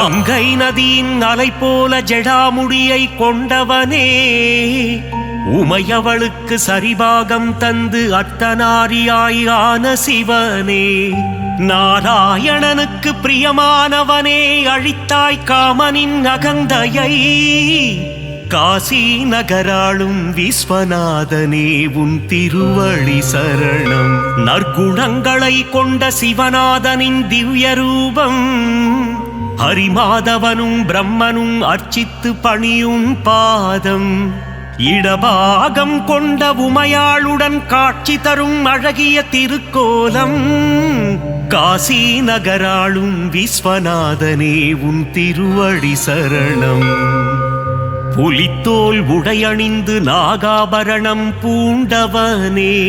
கங்கை நதியின் அலை போல ஜடாமுடியை கொண்டவனே, உமையவளுக்கு சரிபாகம் தந்து அர்த்தநாரியாயான சிவனே, நாராயணனுக்கு பிரியமானவனே, அழித்தாய் காமனின் அகந்தையை. காசி நகராளும் விஸ்வநாதனே உன் திருவடி சரணம். நற்குணங்களை கொண்ட சிவநாதனின் திவ்ய ரூபம், ஹரிமாதவனும் பிரம்மனும் அர்ச்சித்து பணியும் பாதம், இடபாகம் கொண்ட உமையாளுடன் காட்சி தரும் அழகிய திருக்கோலம். காசி நகராளும் விஸ்வநாதனே உன் திருவடி சரணம். புலித்தோல் உடையணிந்து நாகாபரணம் பூண்டவனே,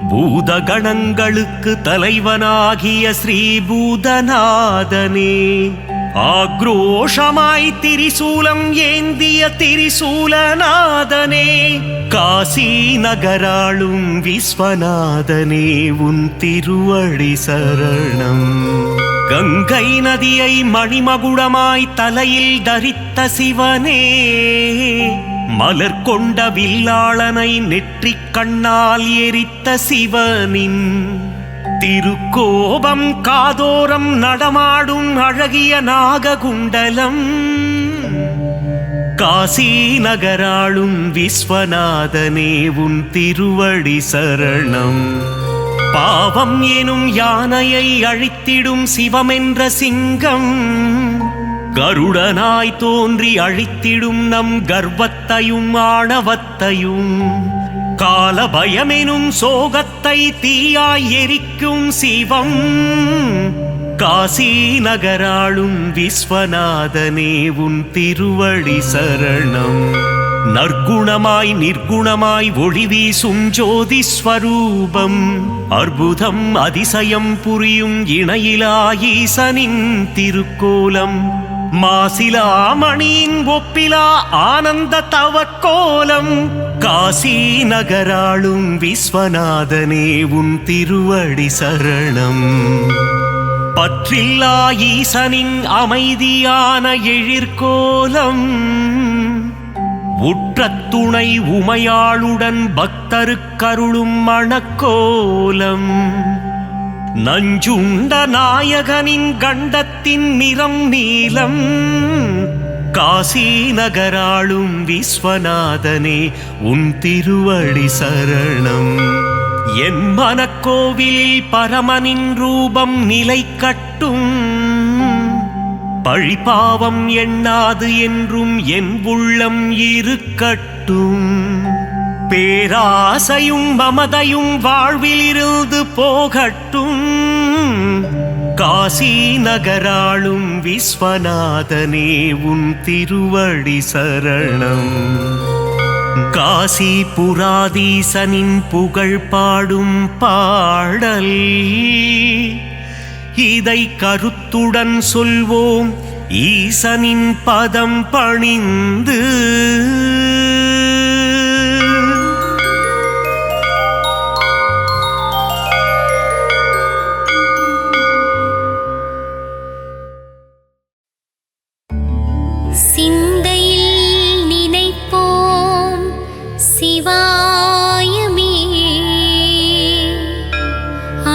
பூதகணங்களுக்கு தலைவனாகிய ஸ்ரீபூதநாதனே, ஆக்ரோஷமாய் திரிசூலம் ஏந்திய திரிசூலநாதனே, காசி நகராளும் விஸ்வநாதனே உன் திருவடி சரணம். கங்கை நதியை மணிமகுடமாய் தலையில் தரித்த சிவனே, மலர் கொண்ட வில்லாளனை நெற்றிக் கண்ணால் எரித்த சிவனின் திருக்கோபம் காதோரம் நடமாடும் அழகிய நாககுண்டலம். காசி நகராளும் விஸ்வநாதனே உன் திருவடி சரணம். பாவம் எனும் யானையை அழித்திடும் சிவமென்ற சிங்கம், கருடனாய் தோன்றி அழித்திடும் நம் கர்வத்தையும் ஆணவத்தையும், கால பயமெனும் சோகத்தை தீயாய் எரிக்கும் சிவம். காசி நகராளும் விஸ்வநாதனே உன் திருவடி சரணம். நற்குணமாய் நிர்குணமாய் ஒளி வீசும் ஜோதி ஸ்வரூபம், அற்புதம் அதிசயம் புரியும் இணையிலா ஈசனின் திருக்கோலம், மாசிலாமணியின் ஒப்பிலா ஆனந்த தவக்கோலம். காசி நகராளும் விஸ்வநாதனே உன் திருவடி சரணம். பற்றில்லா ஈசனின் அமைதியான எழிற்கோலம், உற்ற துணை உமையாளுடன் பக்தருக்கருளும் மணக்கோலம், நஞ்சுண்ட நாயகனின் கண்டத்தின் நிறம் நீலம். காசி நகராளும் விஸ்வநாதனே உன் திருவடி சரணம். என் மனக்கோவிலில் பரமனின் ரூபம் நிலை கட்டும், பழிபாவம் எண்ணாது என்றும் என் உள்ளம் இருக்கட்டும். பேராசையும் மமதையும் வாழ்விலிருந்து போகட்டும். காசி நகராளும் விஸ்வநாதனே உன் திருவடி சரணம். காசி புராதீசனின் புகழ் பாடும் பாடல், இதை கருத்துடன் சொல்வோம் ஈசனின் பதம் பணிந்து. சிந்தையில் நினைப்போம் சிவாயமே,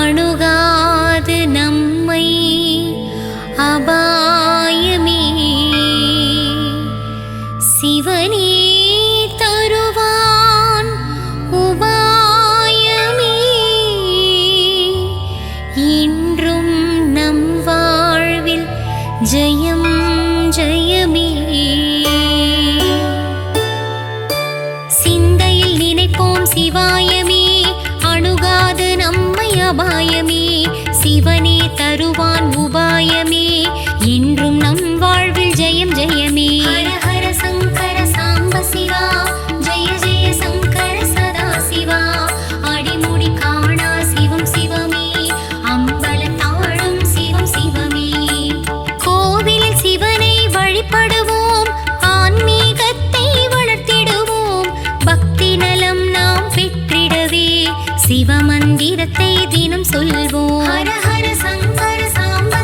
அணுகாது நம்மை அபாயமே. சிவனே தருவான் உபாயமே, இன்றும் நம் வாழ்வில் ஜெயம் ஜெயமே. சிந்தையில் நினைப்போம் சிவாயமே, அணுகாது நம்மை அபாயமே. சிவனே தருவான் உபாயமே, என்றும் நம் வாழ்வில் ஜெயம் ஜெயமே. ஹர ஹர சங்கர சாம்ப சிவா, ஜெய ஜெய சங்கர சதா சிவா. அடிமுடி காணா சிவம் சிவமே, அம்பல தாழும் சிவம் சிவமே. கோவிலில் சிவனை வழிபடுவோம், ஆன்மீகத்தை வளர்த்திடுவோம். பக்தி நலம் நாம் பெற்றிடவே சிவமந்திரத்தை தினம் சொல்வோம். ஹர ஹர சங்கர சாம்ப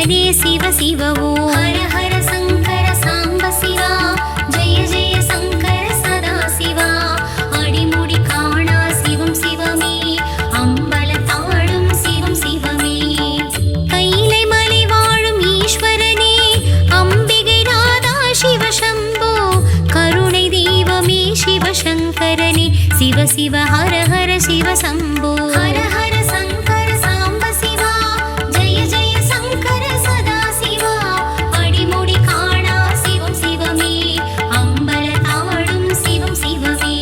ஈஸ்வரனே சிவ சிவ ஓம். ஹர ஹர சங்கர சாம்ப சிவா ஜெய ஜெய சங்கர சதா சிவா. அடிமுடி காணா சிவம் சிவமே அம்பல தாழும் சிவம் சிவமே. கைலை மலை வாழும் ஈஸ்வரனே அம்பிகை நாதா சிவசம்போ. கருணை தெய்வமே சிவசங்கரனே சிவ சிவ ஹர ஹர சிவ சம்போ. ஹர ஹர சங்கர சாம்ப சிவா ஜெய ஜெய சங்கர சதா சிவா. அடிமுடி காணா சிவம் சிவமே அம்பல தாழும் சிவம் சிவமே.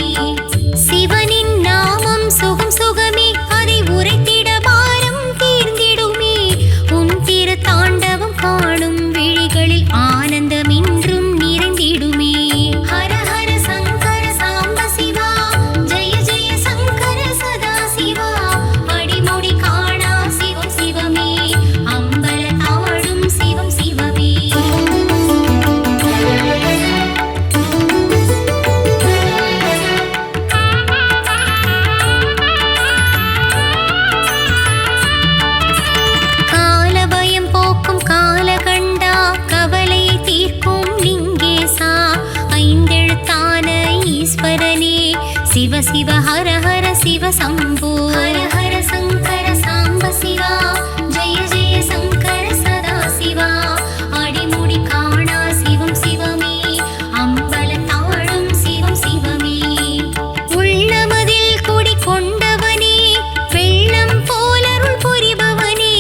சிவனின் நாமம் சுகம் சுகமே அதை உரைத்திட பாரம் தீர்ந்திடுமே. உன் திரு தாண்டவம் காணும் விழிகளில் ஆனந்தம் இன்றும் நிறைந்திடுமே. ஹர ஹர சங்கர சாம்ப சிவா ஜெய ஜெய சங்கர சதா சிவா. அடிமுடி காணா சிவம் சிவமே அம்பல தாழும் சிவம் சிவமே. காலபயம் போக்கும் காலகண்டா கவலையை தீர்க்கும் லிங்கேசா. ஐந்தெழுத்தான ஈஸ்வரனே சிவ சிவ ஹர ஹர சிவ சம்போ. ஹர ஹர சங்கர சாம்ப சிவா ஜெய ஜெய சங்கர சதா சிவா. அடிமுடி காணா சிவம் சிவமே அம்பல தாழும் சிவம் சிவமே. உள்ளமதில் குடி கொண்டவனே வெள்ளம் போலருள் புரிபவனே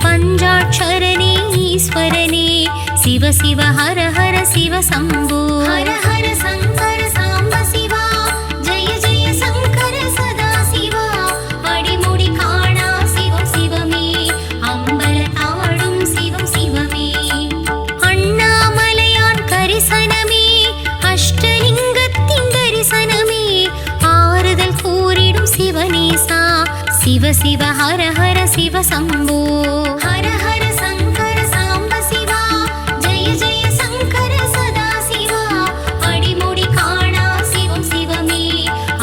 பஞ்சாட்சரனே ஈஸ்வரனே சிவ சிவ ஹர ஹர சிவ சம்போ. ஹர ஹர சங்கர சாம்ப சிவா ஜெய ஜெய சங்கர சதா சிவா. அடிமுடி காணா சிவம் சிவமே அம்பல தாழும் சிவம் சிவமே. அண்ணாமலையான் கரிசனமே அஷ்டலிங்கத்தின் தரிசனமே ஆறுதல் கூறிடும் சிவனேசா. சிவ சிவ ஹர ஹர சிவ சம்போ. ஹர ஹர சங்கர சாம்ப சிவா ஜெய ஜெய சங்கர சதா சிவா. அடிமுடி காணா சிவம் சிவமே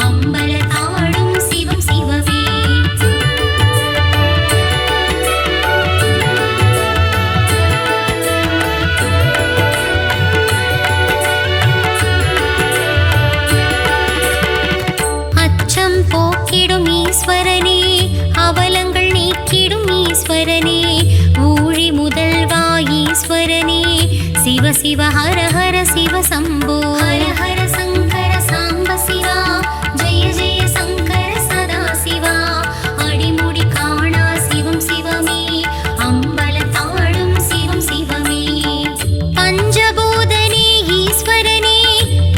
அம்பல தாழும் சிவம் சிவமே. அச்சம் போக்கிடும் ஈஸ்வரனே அவலங்கள் நீக்கிடும் ஈஸ்வரனே ஊழி முதல்வா ஈஸ்வரனே சிவ சிவ ஹர ஹர சிவ சம்போ. ஹர ஹர சங்கர சாம்ப சிவா ஜெய ஜெய சங்கர சதா சிவா. அடிமுடி காணா சிவம் சிவமே அம்பல தாழும் சிவம் சிவமே. பஞ்சபூதனே ஈஸ்வரனே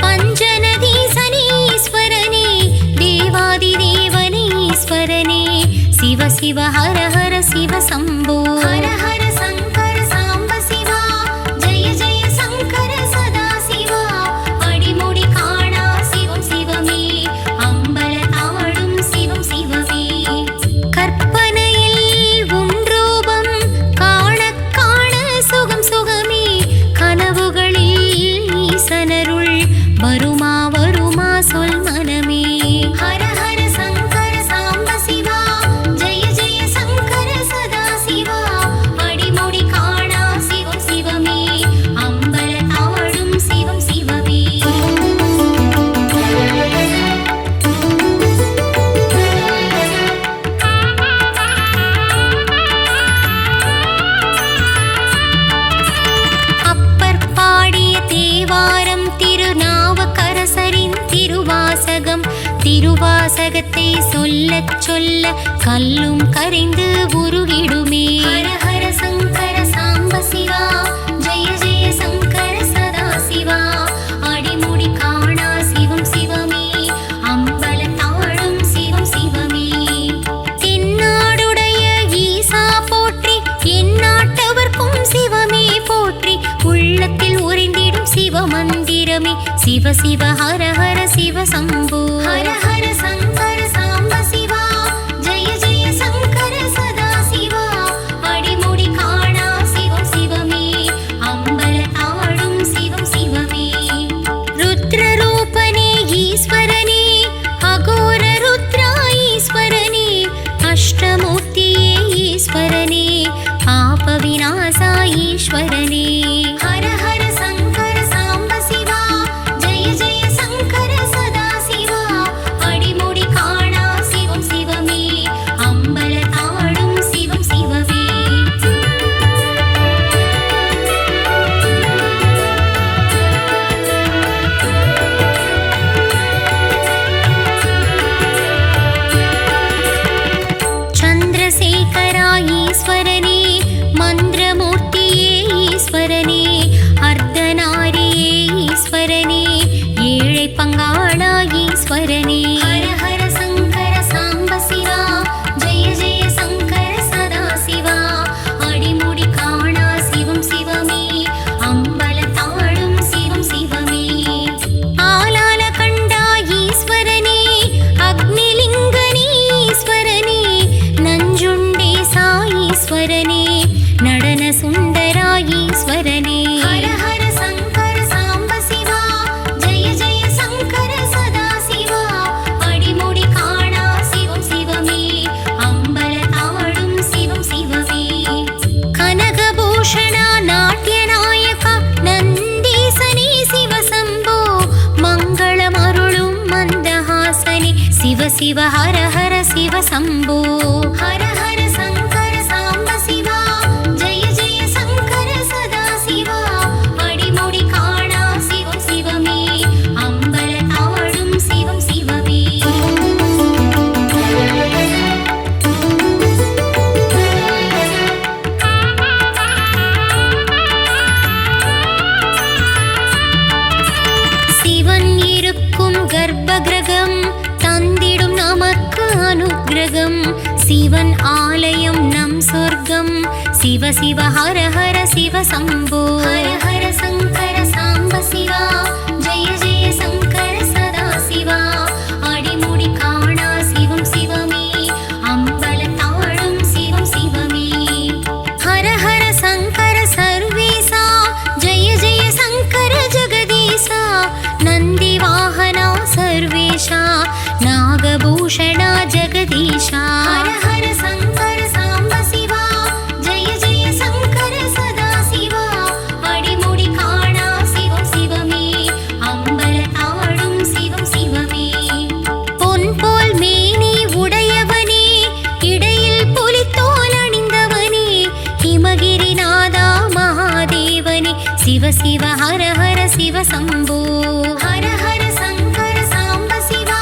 பஞ்சநதீசனே ஈஸ்வரனே தேவாதி தேவனே ஈஸ்வரனே சிவ சிவ ஹர ஹர சிவ சம்போ. ஹர ஹர சங்கர சாம்ப சிவா ஜெய ஜெய சங்கர சதா சிவா. அடிமுடி காணா சிவம் சிவமே அம்பல தாழும் சிவம் சிவமே. கற்பனையில் உன் ரூபம் காண காண சுகம் சுகமே கனவுகளில் ஈசனருள் வருமா வருமா சொல் மனமே. ஹர ஹர சங்கர சாம்ப சிவா ஜெய ஜெய சங்கர சதா சிவா. அடிமுடி காணா சிவம் சிவமே அம்பல தாழும் சிவம் சிவமே. அப்பர் பாடிய தேவாரம் திருநாவுக்கரசரின் திருவாசகம். திருவாசகத்தை சொல்லச் சொல்ல கல்லும் கரைந்து உருகிடுமே. ஹர ஹர சங்கர சாம்ப சிவா ஜெய ஜெய சங்கர சதா சிவா. அடிமுடி காணா சிவம் சிவமே அம்பல தாழும் சிவம் சிவமே. தென்னாடுடைய ஈசா போற்றி எந்நாட்டவர்க்கும் சிவமே போற்றி. உள்ளத்தில் உறைந்திடும் சிவமந்திரமே சிவ சிவ ஹர ஹர சிவ சம்போ. ஹர ஹர சங்கர சாம்ப சிவா ஜெய ஜெய சங்கர சதா சிவா. அடிமுடி காணா சிவம் சிவமே அம்பல தாழும் சிவம் சிவமே. ருத்ர ரூபனே ஈஸ்வரனே அகோர ருத்ரா ஈஸ்வரனே அஷ்டமூர்த்தியே ஈஸ்வரனே பாப விநாசா ஈஸ்வரனே. ஹர ஹர சங்கர சாம்ப சிவா ஜெய ஜெய சங்கர சதா சிவா. அடிமுடி காணா சிவம் சிவமே அம்பலத்தாடும் சிவம் சிவமே. ஆலால கண்டா ஈஸ்வரனே அக்னிலிங்கனே ஈஸ்வரனே. நஞ்சுண்டே சாயீஸ்வரனே நடன சுந்தரா ஈஸ்வரனே. ஹர ஹர சங்கர சாம்ப சிவா ஜெய ஜெய சங்கர சதா சிவா. அடிமுடி காணா சிவம் சிவமே அம்பலத்தாடும் சிவம் சிவமே. கனகபூஷணா நாட்டியநாயகா நந்தீசனே சிவசம்போ. மங்களம் அருளும் மந்தஹாசனே சிவ சிவ ஹர ஹர சிவசம்போ. ஹர ஹர சங்கர சாம்ப சிவா ஜெய ஜெய சங்கர சதா சிவா. அடிமுடி காணா சிவம் சிவமே அம்பலத்தாடும் சிவம் சிவமே. சிவன் இருக்கும் கர்ப்பகிரகம் தந்திடும் நமக்கு அனுக்கிரகம். சிவன் ஆலயம் நம் சொர்க்கம் சிவ சிவ ஹர ஹர சிவ சம்போ. ஹர ஹர சங்கர சாம்ப சிவா ஜெய ஜெய சங்கர சதா சிவா. அடிமுடி காணா சிவம் சிவமே அம்பலத்தாடும் சிவம் சிவமே. ஹர ஹர சங்கர சர்வேசா ஜெய ஜெய சங்கர ஜெகதீசா. நந்தி வாகனா சர்வேஷா நாகபூஷணா ஜெகதீஷா. ஹர ஹர சங்கர சாம்ப சிவா ஜெய ஜெய சங்கர சதா சிவா. அடிமுடி காணா சிவம் சிவமே அம்பலத்தாடும் சிவம் சிவமே. பொன் போல் மேனி உடையவனே இடையில் புலித்தோல் அணிந்தவனே. ஹிமகிரிநாதா மகாதேவனே சிவ சிவ ஹர ஹர சிவ சம்போ. ஹர ஹர சங்கர சாம்ப சிவா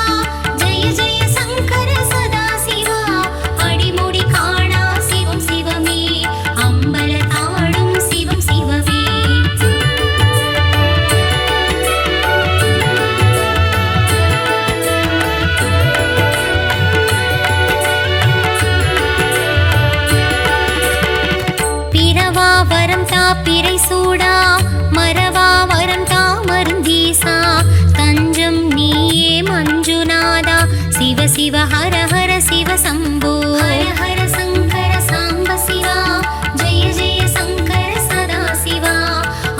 ஜெய ஜெய சங்கர சதா சிவா. அடிமுடி காணா சிவம் சிவமே அம்பலத்தாடும் சிவம் சிவமே. பிறவா வரம் தா பிறை சூடா மரவா வரம் தா மருந்தீசா. தஞ்சம் நீயே மஞ்சுநாதா சிவ சிவ ஹர ஹர சிவ சம்போ. ஹர ஹர சங்கர சாம்ப சிவா ஜெய ஜெய சங்கர சதா சிவா.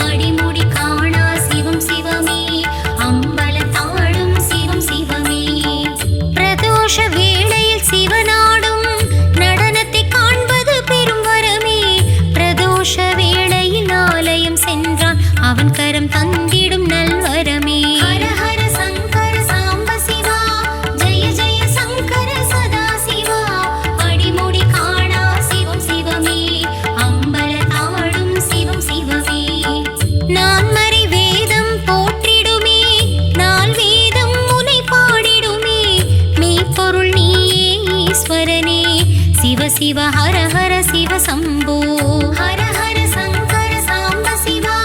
அடிமுடி காணா சிவம் சிவமே அம்பலத்தாடும் சிவம் சிவமே. பிரதோஷ வேளையில் சிவனாடும் நடனத்தை காண்பது பெரும் வரமே. பிரதோஷ வேளையில் ஆலயம் சென்றான் அவன் கரம் தந்திடும் நல்வரமே. ஹர ஹர சங்கர சாம்ப சிவா ஜெய ஜெய சங்கர சதா சிவா. அடிமுடி காணா சிவம் சிவமே அம்பலத்தாடும் சிவம் சிவமே. நான்மறை வேதம் போற்றிடுமே நால் வேதம் முனை பாடிடுமே. மெய்ப்பொருள் நீயே ஈஸ்வரனே சிவ சிவ ஹர ஹர சிவ சம்போ. ஹர ஹர சங்கர சாம்ப சிவா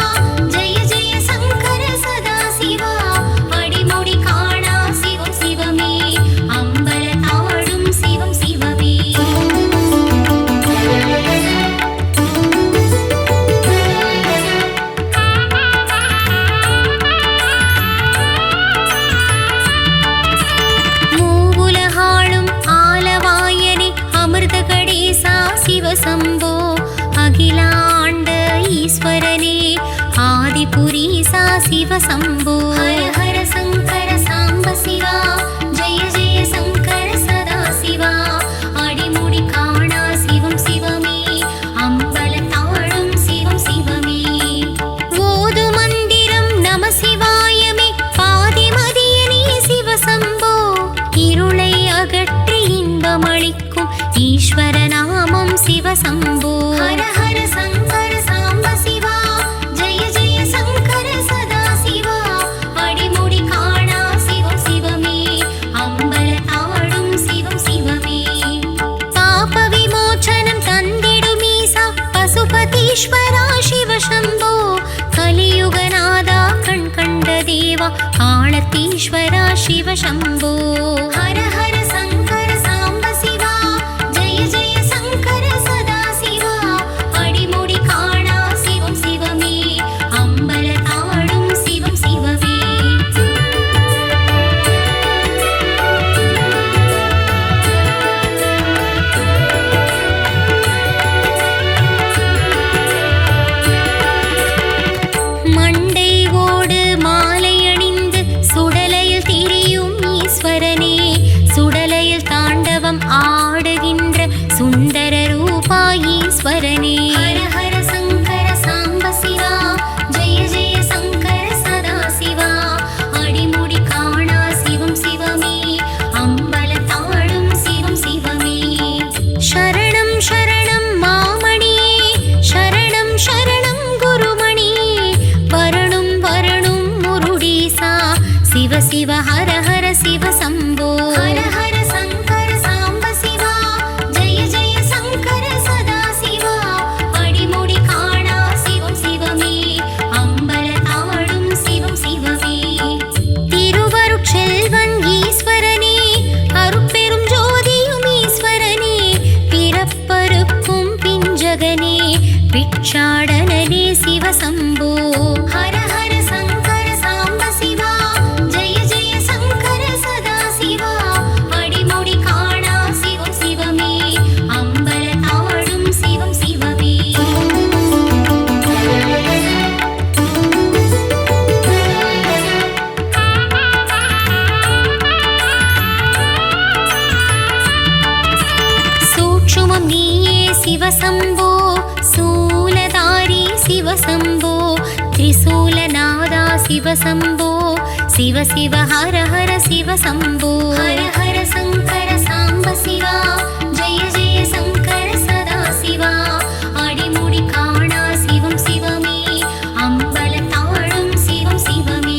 ஜெய ஜெய சங்கர சதா சிவா. அடிமுடி காணா சிவம் சிவமே அம்பலத்தாடும் சிவம் சிவமே. மூவுலகாளும் ஆலவாயனே அமிர்த கடேசா சிவசம்போ. அகிலாண்ட ஈஸ்வரனே ஆதிபுரீசா சிவசம்போ. ஹர ஹர சங்கர சாம்ப சிவா ஜெய ஜெய சங்கர சதா சிவா. அடிமுடி காணா சிவம் சிவமே அம்பலத்தாடும் சிவம் சிவமே. ஓது மந்திரம் நம சிவாயமே பாதிமதியனே சிவசம்போ. இருளை அகற்றி இன்பமளிக்கும் ஈஸ்வர நாமம் சிவசம்போ. ஹர ஹர சங்கர சாம்ப சிவா ஜெய ஜெய சங்கர சதா சிவா. शिव शम्भो हर हर शङ्कर साम्ब शिवा जय जय शङ्कर सदा शिवा अडिमुडि काणा शिवं शिवमे अम्बलताडुं शिवं शिवमे மண்டை ஓடு மாலை அணிந்து சுடலையில் திரியும் ஈஸ்வரனே சுடலையில் தாண்டவம் ஆடுகின்ற சுந்தர ரூபா ஈஸ்வரனே ஹர ஹர சங்கர சாம்ப சிவா ஜெய ஜெய சங்கர சதா சிவா அடிமுடி காணா சிவம் சிவமே அம்பலத்தாடும் சிவம் சிவமே சரணம் சரணம் மாமணியே சரணம் சரணம் குருமணியே வரணும் வரணும் முருடீசா சிவ சிவ ஹர ஹர சிவ சம்போ ஹர ஹர சங்கர சாம்ப சிவா ஜெய ஜெய சங்கர சதா சிவா அடிமுடி காணா சிவம் சிவமே அம்பலத்தாடும் சிவம் சிவமே திருவருட்செல்வன் ஈஸ்வரனே அருட்பெரும் ஜோதியும் ஈஸ்வரனே பிறப்பருக்கும் பிஞ்சகனே பிட்சாடனே சிவ சம்போ ஹர ஹர சங்கர சாம்ப சிவா ஜெய ஜெய சங்கர சதா சிவா அடிமுடி காணா சிவம் சிவமே அம்பலத்தாடும் சிவம் சிவமே சூட்சுமம் நீயே சிவசம்போ சூலதாரி சிவசம்போ திரிசூலநாதா சிவசம்போ சிவ சிவ ஹர ஹர சிவசம்போ ஹர ஹர சங்கர சாம்ப சிவா ஜெய ஜெய சங்கர சதா சிவா அடிமுடி காணா சிவம் சிவமே அம்பலத்தாடும் சிவம் சிவமே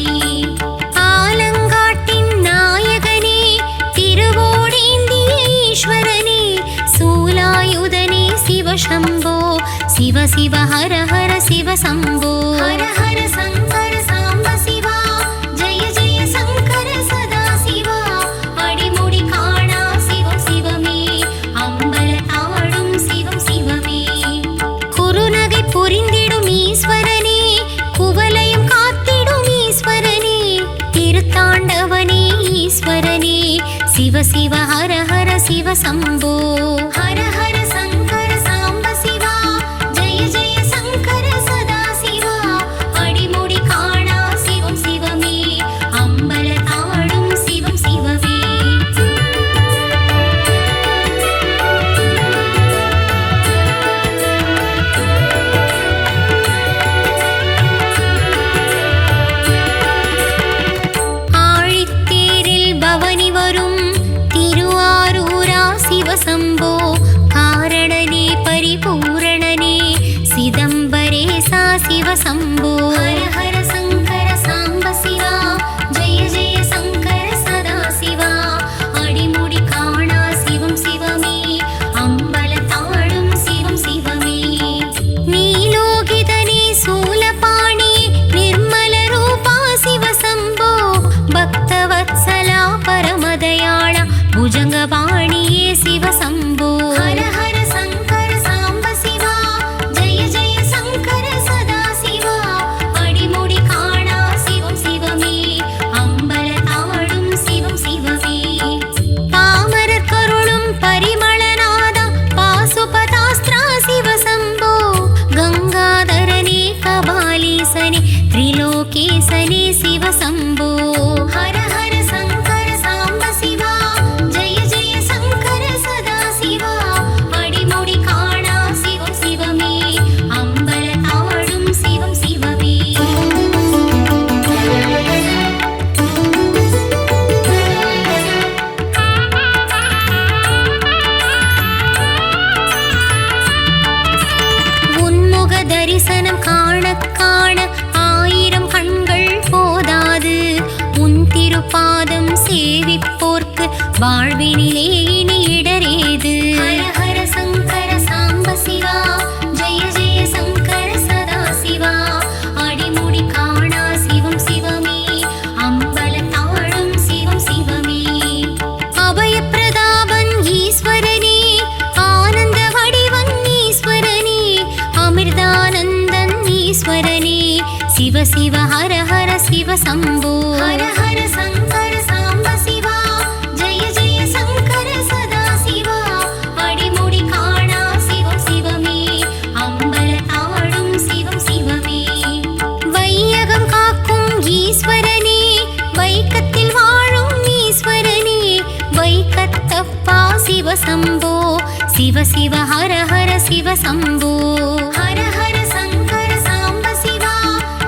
ஆலங்காட்டின் நாயகனே திருவோடேந்திய ஈஸ்வரனே சூலாயுதனே சிவ சம்போ சிவ சிவ ஹர ஹர சிவ சம்போ ஹர ஹர சங்கர சாம்ப சிவா ஜெய ஜெய சங்கர சதா சிவா அடிமுடி காணா சிவம் சிவமே அம்பலத்தாடும் சிவம் சிவமே குறுநகை புரிந்திடும் ஈஸ்வரனே குவலயம் காத்திடும் ஈஸ்வரனே திருத்தாண்டவனே ஈஸ்வரனே சிவ சிவ ஹர ஹர சிவ சம்போ ஹர ஹர சங்கர சாம்ப சிவா ஜெய ஜெய சங்கர சதா சிவா அடிமுடி காணா சிவம் சிவமே அம்பலத்தாடும் சிவம் சிவமே ஆழித்தேரில் பவனி வரும் திருவாரூரா சிவசம்போ காரணனே பரிபூரணனே சிதம்பரேசா சிவசம்போ ஹர ஹர சங்கர சாம்ப சிவா ஜெய ஜெய சங்கர சதா சிவா அடிமுடி காணா சிவம் சிவமே அம்பலத்தாடும் சிவம் சிவமே நீலோகிதனே சூலபாணி நிர்மல ரூபா சிவசம்போ பக்தவத்சலா பரமதயாள புஜங்கபாணியே சிவசம்போ ஹர ஹர சங்கர சாம்ப சிவா ஜெய ஜெய சங்கர சதா சிவா அடிமுடி காணா சிவம் சிவமே அம்பலத்தாடும் சிவம் சிவமே பாமரர் கருளும் பரிமளநாதா பாசுபதாஸ்திரா சிவசம்போ கங்காதரனே கபாலீசனே திரிலோகேசனே சிவசம்போ ஹர ஹர சங்கர சாம்ப சிவா ஜெய ஜெய சங்கர சதா சிவா அடிமுடி காணா சிவம் சிவமே அம்பலத்தாடும் சிவம் சிவமே உன்முக தரிசனம் காண காண ஆயிரம் கண்கள் போதாது உன் திருப்பாதம் சேவிப்போர்க்கு வாழ்வினிலே இனி இடரேது ஹர ஹர சங்கர சாம்ப சிவா ஜெய ஜெய சங்கர சதா சிவா அடிமுடி காணா சிவம் சிவமே அம்பலத்தாடும் சிவம் சம்போ ஹர ஹர சங்கர சாம்ப சிவா ஜெய ஜெய சங்கர சதா சிவா அடிமுடி காணா சிவம் சிவமே அம்பல தாடும் சிவம் சிவமே வையகம் காக்கும் ஈஸ்வரனே வைக்கத்தில் வாழும் ஈஸ்வரனே வைக்கத்தப்பா சிவ சம்போ சிவ சிவ ஹர ஹர சிவ சம்போ ஹர ஹர சங்கர சாம்ப சிவா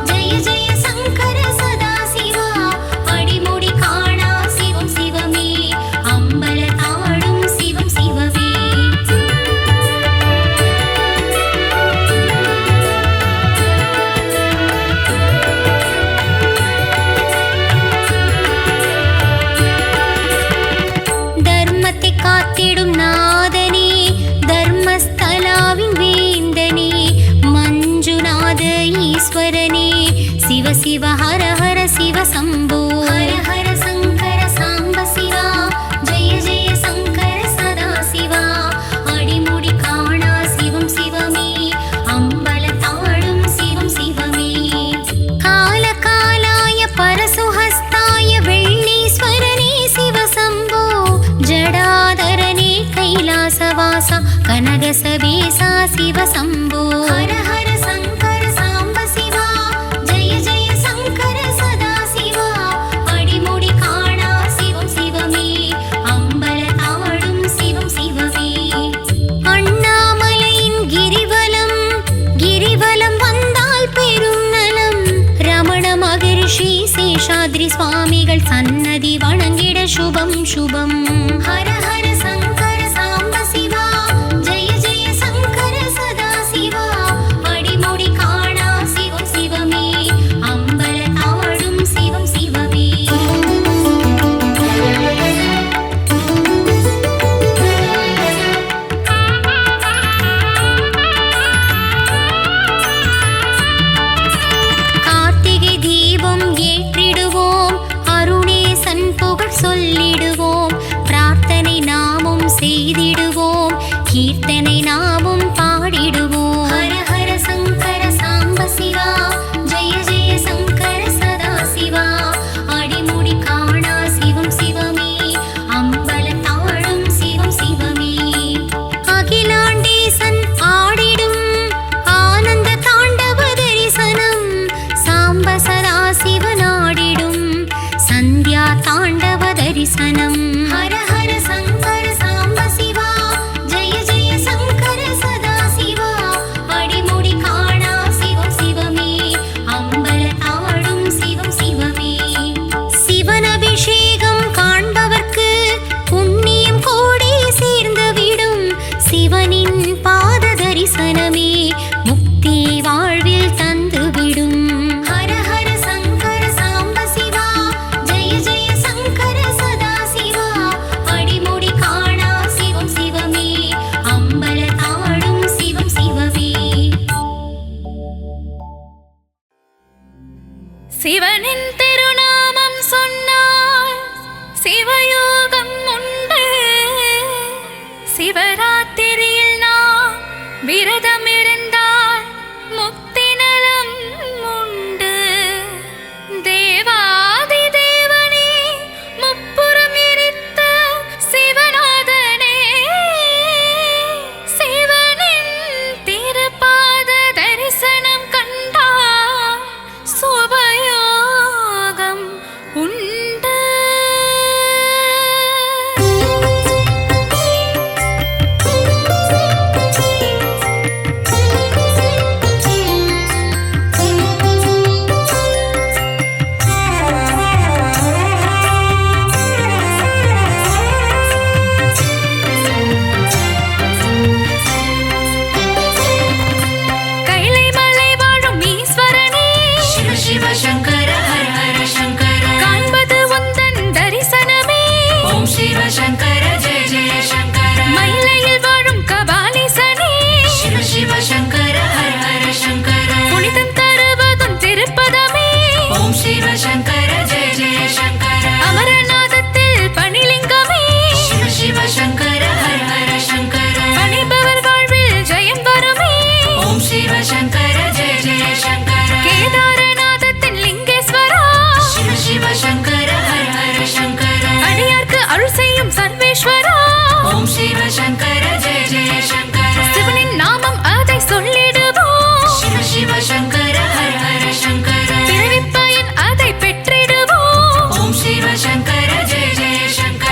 ஜெய ஜெய சங்கர சதா சிவா அடிமுடி காணா சிவம் சிவமே அம்பல தாடும் சிவம் சிவமே தர்மத்தை காத்திடும் நாதனே தர்மஸ்தலாவின் வேந்தனே மஞ்சுநாத ஈஸ்வரனே சிவ சிவ ஹர ஹர சிவ சம்போ ஹர ஹர சங்கர சாம்ப சிவா ஜெய ஜெய சங்கர சதா சிவா அடிமுடி காணா சிவம் சிவமே அம்பல தாடும் சிவம் சிவமே கால காலாய பரசுஹஸ்தாய வெள்ளீஸ்வரனே சிவ சம்போ ஜடாதரனே கைலாசவாசா கனகசவேசா சிவ சம்போ ஹர ஹர சங்கர சாம்ப சிவா ஜெய ஜெய சங்கர சதா சிவா அடிமுடி காணா சிவம் சிவமே அம்பல தாடும் சிவம் சிவமே அண்ணாமலையின் கிரிவலம் கிரிவலம் வந்தால் பெரும் நலம் ரமண மகரிஷி சேஷாத்ரி சுவாமிகள் சன்னதி வணங்கிட சுபம் சுபம் ஹர ஹர சங்கர சாம்ப சிவா ஜெய ஜெய சங்கர சதா சிவா அடிமுடி காணா சிவம் சிவமே அம்பல தாடும் சிவம் சிவமே கார்த்திகை தீபம் ஏற்றிடுவோம் அருணேசன் புகழ் சொல்லிடுவோம் பிரார்த்தனை நாமும் செய்திடுவோம் கீர்த்தனை நாமும் பாடிடுவோம் ஹர ஹர சங்கர சாம்ப சிவா ஜெய ஜெய சங்கர சதா சிவா அடிமுடி காணா சிவம் சிவமே அம்பல தாடும் சிவம் சிவமே அகிலாண்டேசன் ஆடிடும் ஆனந்த தாண்டவ தரிசனம் சாம்ப சதா சிவனாடிடும் சந்தியா தாண்டவ தரிசனம் ஹர ஹர சங்கர சாம்ப சிவா ஜெய ஜெய சங்கர சதா சிவா அடிமுடி காணா சிவம் சிவமே அம்பல தாடும் சிவம் சிவமே சிவன் அபிஷேகம் காண்பவர்க்கு புண்ணியம் கோடி சேர்ந்துவிடும் சிவனின் பாத தரிசனமே முக்தி வாழ்வில் தந்துவிடும் ஹர ஹர சங்கர சாம்ப சிவா ஜெய ஜெய சங்கர சதா சிவா அடிமுடி காணா சிவம் சிவமே அம்பல தாடும் சிவம் சிவமே சிவனின் திருநாமம் சொன்னால் சிவயோகம் உண்டு சிவராத்திரியில் நாம் விரதம் இருந்தால் முக்தி நலம் உண்டு தேவாதி தேவனே முப்புறம் எரித்த சிவநாதனே சிவனின் திருப்பாத தரிசனம் கண்டால் சுபயோகம் உண்டு அருள் செய்யும் சர்வேஸ்வரா ஓம் சிவ சங்கர ஜெய ஜெய சங்கர சிவனின் நாமம் அதை சொல்லிடுவோம் சிவ சிவ சங்கர ஹர ஹர சங்கர பிறவிப் பயன் அதை பெற்றிடுவோம் ஓம் சிவ சங்கர ஜெய ஜெய சங்கர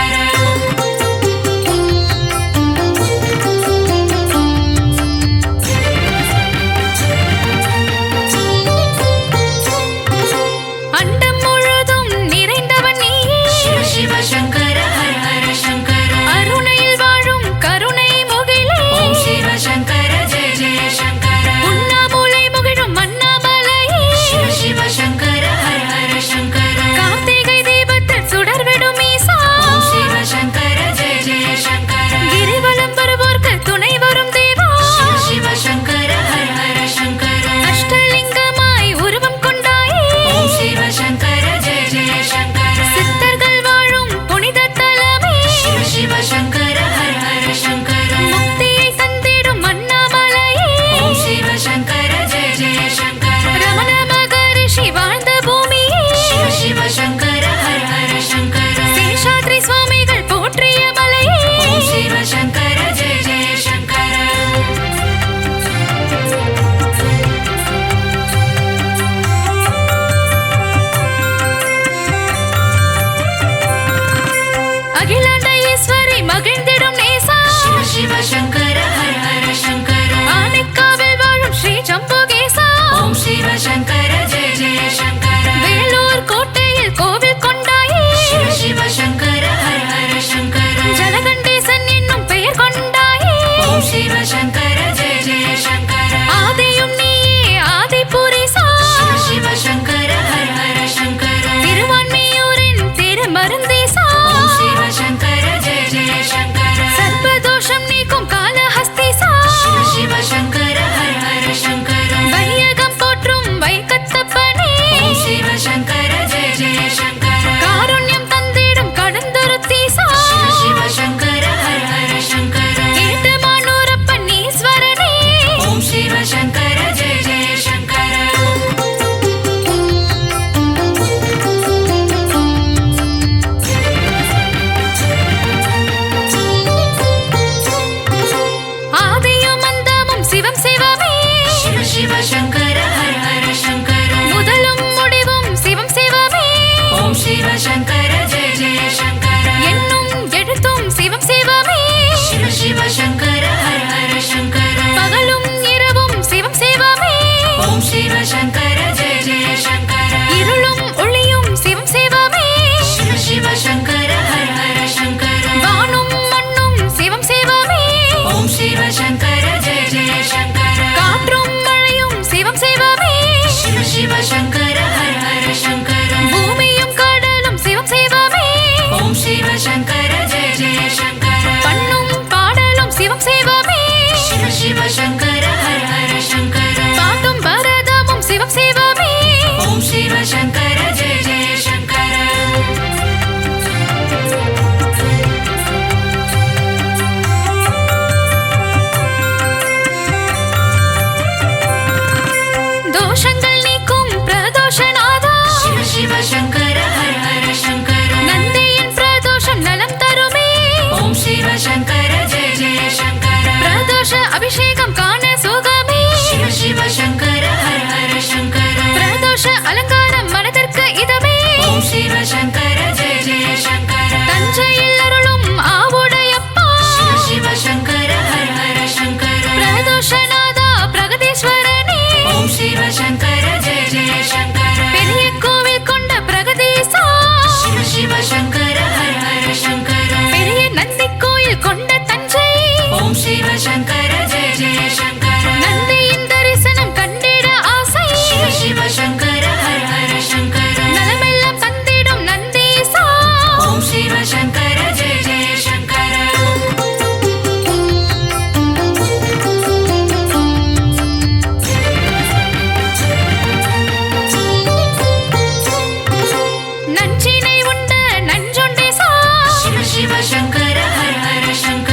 அண்டம் முழுதும் நிறைந்தவன் நீயே சிவ சிவ சங்கர ஹர ஹர சங்கர அருணையில் வாழும் கருணை முகிலே ஓம் சிவ சங்கர ஜெய ஜெய சங்கர உண்ணாமூலை முகிழும் அண்ணாமலையே சிவ சிவ சங்கர ஹர ஹர சங்கர கார்த்திகை தீபத்தில் சுடர்விடும் ஈசா ஓம் சிவ சங்கர ஜெய ஜெய சங்கர கிரிவலம் வருவோர்க்கு துணை வரும் தேவா சிவ சிவ சங்கர ஹர ஹர சங்கர அஷ்டலிங்கமாய் உருவம் கொண்டாயே ஓம் சிவ சங்கர ஜெய ஜெய சங்கர சித்தர்கள் வாழும் புனித தலமே சிவ சிவ சங்கர ஹர ஹர சங்கர முக்தியை தந்திடும் அண்ணாமலையே ஓம் சிவ சங்கர ஜெய ஜெய சங்கர ரமண மகரிஷி வாழ்ந்த பூமியே சிவ சிவ சங்கர ஹர ஹர சங்கர சேஷாத்ரி சுவாமிகள் போற்றிய மலையே ஓம் சிவ சங்கர ஜெய ஜெய சங்கர அகிலாண்ட ஈஸ்வரி மகிழ்ந்திடும் நேசா சிவ சிவ சங்கர ஹர ஹர சங்கர ஆனைக்காவில் வாழும் ஸ்ரீ சம்புகேசா ஓம் சிவ சங்கர ஜெய ஜெய சங்கர வேலூர் கோட்டையில் கோவில் கொண்டாயே சிவ சிவ சங்கர ஹர ஹர சங்கர ஜலகண்டேசன் என்னும் பெயர் கொண்டாயே ஓம் சிவ சங்கர ஜெய ஜெய சங்கர ஆதியும் நீயே ஆதிபுரிசா சிவ சிவ சங்கர ஹர ஹர சங்கர திருவான்மியூரின் திருமருந்தீசா ஓம் சிவ சங்கர ஜெய ஜெய சங்கர சர்வதோஷம் நீக்கும் காலஹஸ்தீசா சிவ சிவ சங்கர ஹர ஹர சங்கர வையகம் போற்றும் வைக்கத்தப்பனே ஓம் சிவ சங்கர ஜெய ஜெய சங்கர காருண்யம் தந்திடும் கடந்துருத்தீசா சிவ சிவ சங்கர ஹர ஹர சங்கர கேட்டு மானூரப்பன் ஈஸ்வரனே ஓம் சிவ சங்கர ஜெய ஜெய சங்கர ஆதியும் அந்தமும் சிவம் சிவமே சிவ சிவ சங்கர ஹர ஹர சங்கர முதலும் முடிவும் சிவம் சிவமே ஓம் சிவ சங்கர ஜெய ஜெய சங்கர என்னும் எழுத்தும் சிவம் சிவமே சிவ சிவ சங்கர ஹர ஹர சங்கர பகலும் இரவும் சிவம் சிவமே ஓம் சிவ சங்கர ஜெய ஜெய சங்கர இருளும் ஒளியும் சிவம் சிவமே சிவ சிவ சங்கர ஹர ஹர சங்கர வானும் மண்ணும் சிவம் சிவமே ஓம் சிவ சங்கர ஜெய ஜெய சங்கர காற்றும் மழையும் சிவம் சிவமே சிவ சிவ சங்கர ஹர ஹர சங்கர பூமியும் கடலும் சிவம் சிவமே ஓம் சிவ சங்கர ஜெய ஜெய சங்கர பண்ணும் பாடலும் சிவம் சிவமே சிவ சிவ சங்கர ஹர ஹர சங்கர பாட்டும் பரதமும் சிவம் சிவமே ஓம் சிவ சங்கர ஜெய ஜெய சங்கர தோஷங்கள் நீக்கும் பிரதோஷநாதா சிவ சிவ சங்கர ஹர ஹர சங்கர நந்தியின் பிரதோஷம் நலம் தருமே ஓம் சிவ சங்கர ஜெய ஜெய சங்கர பிரதோஷ அபிஷேகம் காண சுகமே சிவ சிவ சங்கர ஹர ஹர சங்கர பிரதோஷ அலங்காரம் மனதிற்கு இதமே ஓம் சிவ சங்கர ஜெய ஜெய சங்கர தஞ்சையில் அருளும் ஆவுடையப்பா சிவ சிவ சங்கர ஹர ஹர சங்கர பிரதோஷநாதா பிரகதீஸ்வரனே ஓம் சிவ சங்கர ஜெய ஜெய சங்கர பெரிய கோவில் கொண்ட பிரகதீசா சிவ சிவ சங்கர ஹர ஹர சங்கர பெரிய நந்தி கோயில் கொண்ட தஞ்சை ஓம் சிவ சங்கர ஜெய ஜெய சங்கர நந்தியின் தரிசனம் கண்டிட ஆசை சிவ சிவ சங்கர ஹர ஹர சங்கர நலமெல்லாம் தந்திடும் நந்தீசா ஓம் சிவ சங்கர ஜெய ஜெய சங்கர நஞ்சினை உண்ட நஞ்சுண்டேசா சிவ சிவ சங்கர ஹர ஹர சங்கர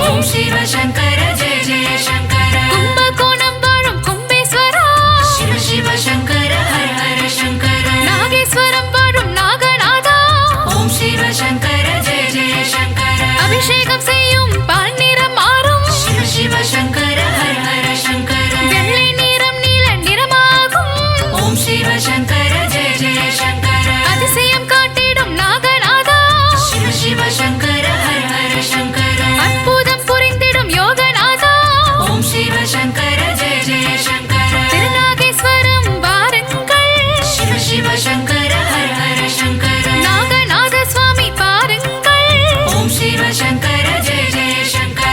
ஓம் சிவ சங்கர ஜெய ஜெய சங்கர கும்பகோணம் வாழும் கும்பேஸ்வரா சிவ சிவ சங்கர ஹர ஹர சங்கர நாகேஸ்வரம் வாழும் நாகநாதா ஓம் சிவ சங்கர ஜெய ஜெய சங்கர அபிஷேகம் செய்யும் பால் நிறம் மாறும் சிவ சிவ சங்கர ஹர ஹர சங்கர வெள்ளை நிறம் நீல நிறமாகும் ஓம் சிவ சங்கர ஜெய ஜெய சங்கர அதிசயம் காட்டிடும் நாகநாதா சிவ சிவ சங்கர ஹர ஹர சங்கர அற்புதம் புரிந்திடும் யோகநாதா ஓம் சிவ சங்கர ஜெய ஜெய சங்கர திருநாகேஸ்வரம் வாருங்கள் சிவ சிவ சங்கர ஹர ஹர சங்கர நாகநாத சுவாமி பாருங்கள் ஓம் சிவ சங்கர ஜெய ஜெய சங்கர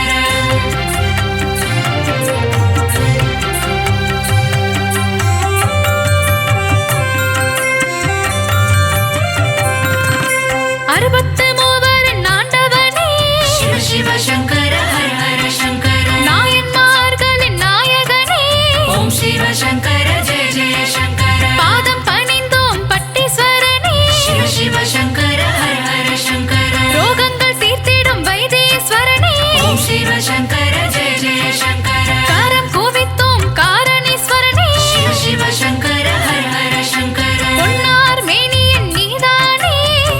அறுபத்து மூவரின் ஆண்டவனே சிவ சிவ சங்கர ஹர ஹர சங்கர நாயன்மார்களின் நாயகனே ஓம் சிவ சங்கர ஜெய ஜெய சங்கர பாதம் பணிந்தோம் பட்டீஸ்வரனே சிவ சிவ சங்கர ஹர ஹர சங்கர ரோகங்கள் தீர்த்திடும் வைத்தீஸ்வரனே ஓம் சிவ சங்கர ஜெய ஜெய சங்கர காரம் கூவித்தோம் காரணீஸ்வரனே சிவ சிவ சங்கர ஹர ஹர சங்கர பொன்னார் மேனியன் நீதானே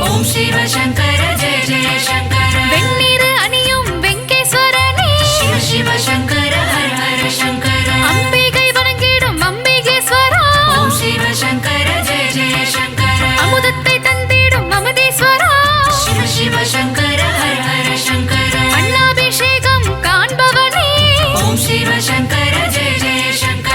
ஓம் சிவ சங்கர ஜெய ஜெய சங்கர வெண்ணிறு அணியும் வெங்கேஸ்வரனே சிவ சிவ சங்கர ஹர ஹர சங்கர அம்பிகை வணங்கிடும் அம்பிகேஸ்வரா ஓம் சிவ சங்கர ஜெய ஜெய சங்கர அமுதத்தை தந்திடும் அமுதீஸ்வரா சிவ சிவ சங்கர ஹர ஹர சங்கர அண்ணாபிஷேகம் காண்பவனே ஓம் சிவ சங்கர ஜெய ஜெய சங்கர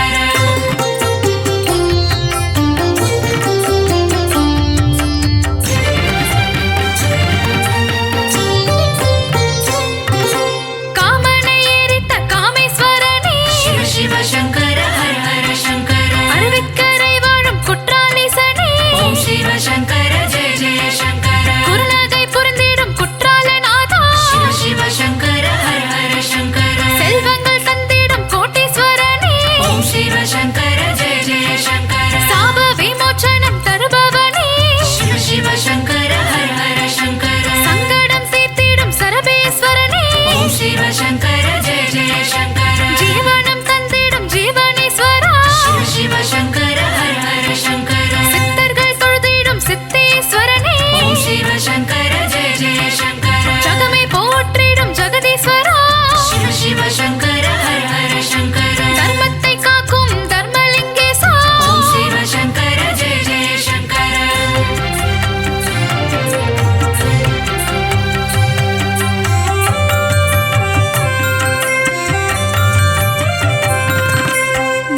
காமனை எரித்த காமேஸ்வரனே சிவ சிவ சங்கர ஹர ஹர சங்கர அருவிக்கரை வாழும் குற்றாலீசனே ஓம் சிவ சங்கர ஜெய ஜெய சங்கர குருநகை புரிந்திடும் குற்றாலநாதா சிவ சிவ சங்கர ஹர ஹர சங்கர செல்வங்கள் தந்திடும் கோட்டீஸ்வரனே ஓம் சிவ சங்கர ஜெய ஜெய சங்கர சாப விமோச்சனம் தருபவனே சிவ சிவ சங்கர ஹர ஹர சங்கர சங்கடம் தீர்த்திடும் சரபேஸ்வரனே ஓம் சிவ சங்கர ஜெய ஜெய சங்கர ஜீவனம் தந்திடும் ஜீவனேஸ்வரா சிவ சிவ சங்கர ஹர ஹர சங்கர சித்தர்கள் தொழுதிடும் சித்தேஸ்வரனே ஓம் சிவ சங்கர ஜெய ஜெய சங்கர ஜகமே போற்றிடும் ஜெகதீஸ்வரா சிவ சிவ சங்கர ஹர ஹர சங்கர தர்மத்தை காக்கும் தர்மலிங்கேசா ஓம் சிவ சங்கர ஜெய ஜெய சங்கர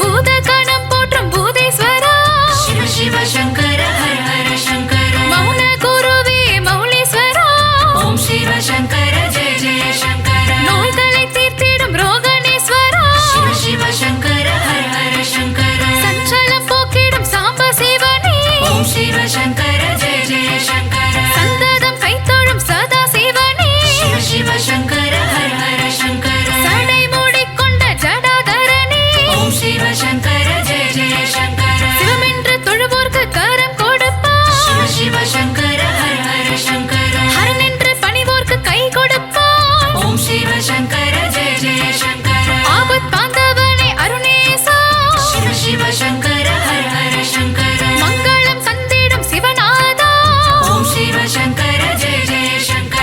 பூதகணம் போற்றும் பூதேஸ்வரா சிவ சிவ சங்கர ஹர ஹர சங்கர மௌன குருவே மௌலீஸ்வரா ஓம் சிவ சங்கர ஜெய ஜெய சங்கர நோய்களை தீர்த்திடும் ரோகணேஸ்வரா சிவ சிவ சங்கர ஹர ஹர சங்கர சஞ்சலம் போக்கிடும் சாம்ப சிவனே ஓம் சிவ சங்கர ஜெய ஜெய சங்கர சந்ததம் கைத்தொழும் சதா சிவனே சிவ சிவ சங்கர ஹர ஹர சங்கர சடை மூடிக்கொண்ட ஜடாதரனே ஓம் சிவ சங்கர ஜெய ஜெய சங்கர சிவமென்று தொழுவோர்க்கு கரம் கொடுப்பார் சிவ சிவ சங்கர ஹர ஹர சங்கர ஹரன் என்று பணிவோர்க்கு கை கொடுப்பார் ஓம் சிவ சங்கர ஜெய ஜெய சங்கர ஆபத் பாந்தவனே அருணேசா சிவ சிவ சங்கர ஹர ஹர சங்கர மங்களம் தந்திடும் சிவநாதா ஓம் சிவ சங்கர ஜெய ஜெய சங்கர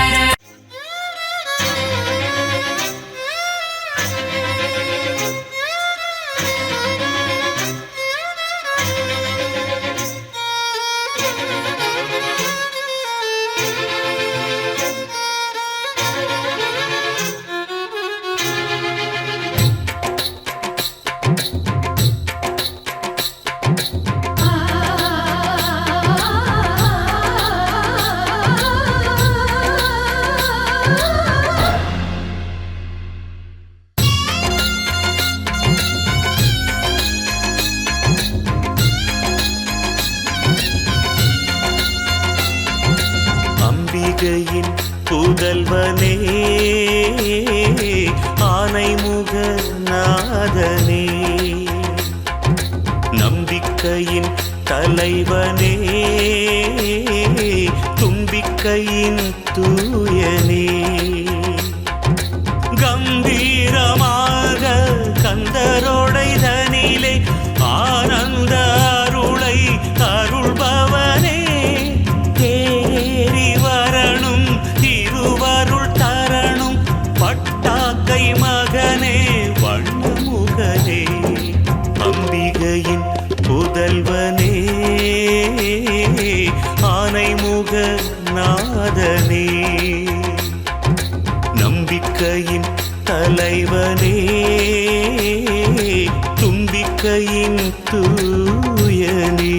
அம்பிகையின் புதல்வனே ஆனைமுக நாதனே நம்பிக்கையின் தலைவனே தும்பிக்கையின் தூயனே கம்பீரமாக கந்தரோடைதனிலே ஆனந்த அருளை அருள்பவனே தேறி வரணும் திருவருள் தரணும் பட்டாக்கை மகனே வண்ணமுகனே அம்பிகையின் புதல்வனே ஆனைமுக நாதனே நம்பிக்கையின் தலைவனே தும்பிக்கையின் தூயனே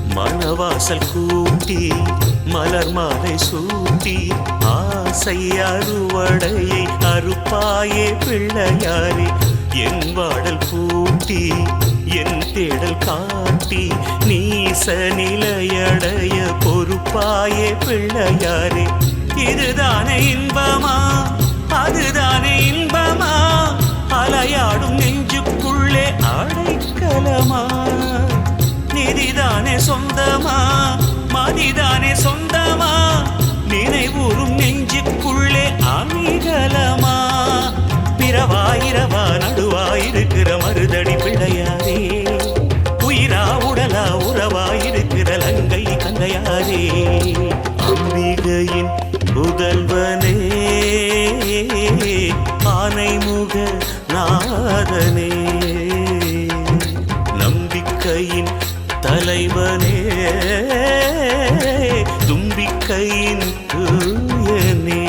மணவாசல் கூட்டி மலர் மாலை சூட்டி ஆசை அறுவடையை அறுப்பாயே பிள்ளையாரே என் வாடல் பூட்டி என் தேடல் காட்டி நீச நிலையடைய பொறுப்பாயே பிள்ளையாரே இதுதானே இன்பமா அதுதானே இன்பமா அலையாடும் நெஞ்சுக்குள்ளே அடைக்கலமா நிதிதானே சொந்தமா மதிதானே சொந்தமா நினைவூறும் நெஞ்சுக்குள்ளே அமிகலமா பிறவாயிரவா நடுவாயிருக்கிற மருதடி பிள்ளையாரே உயிரா உடலா உறவாயிருக்கிற லங்கை கந்தையாரே அம்பிகையின் புதல்வனே ஆனைமுக நாதனே நம்பிக்கையின் தலைவனே தும்பிக்கையின் தூயனே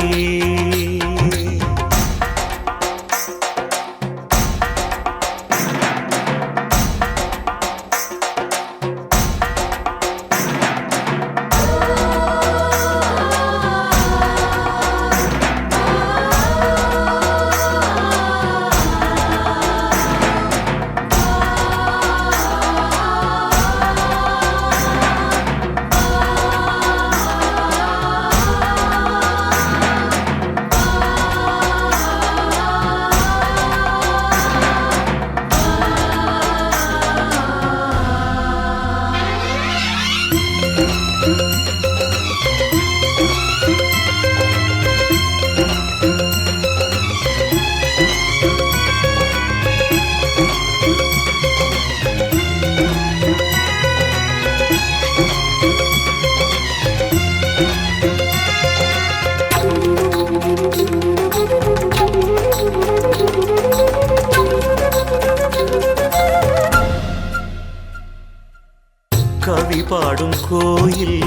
கவி பாடும் கோயில்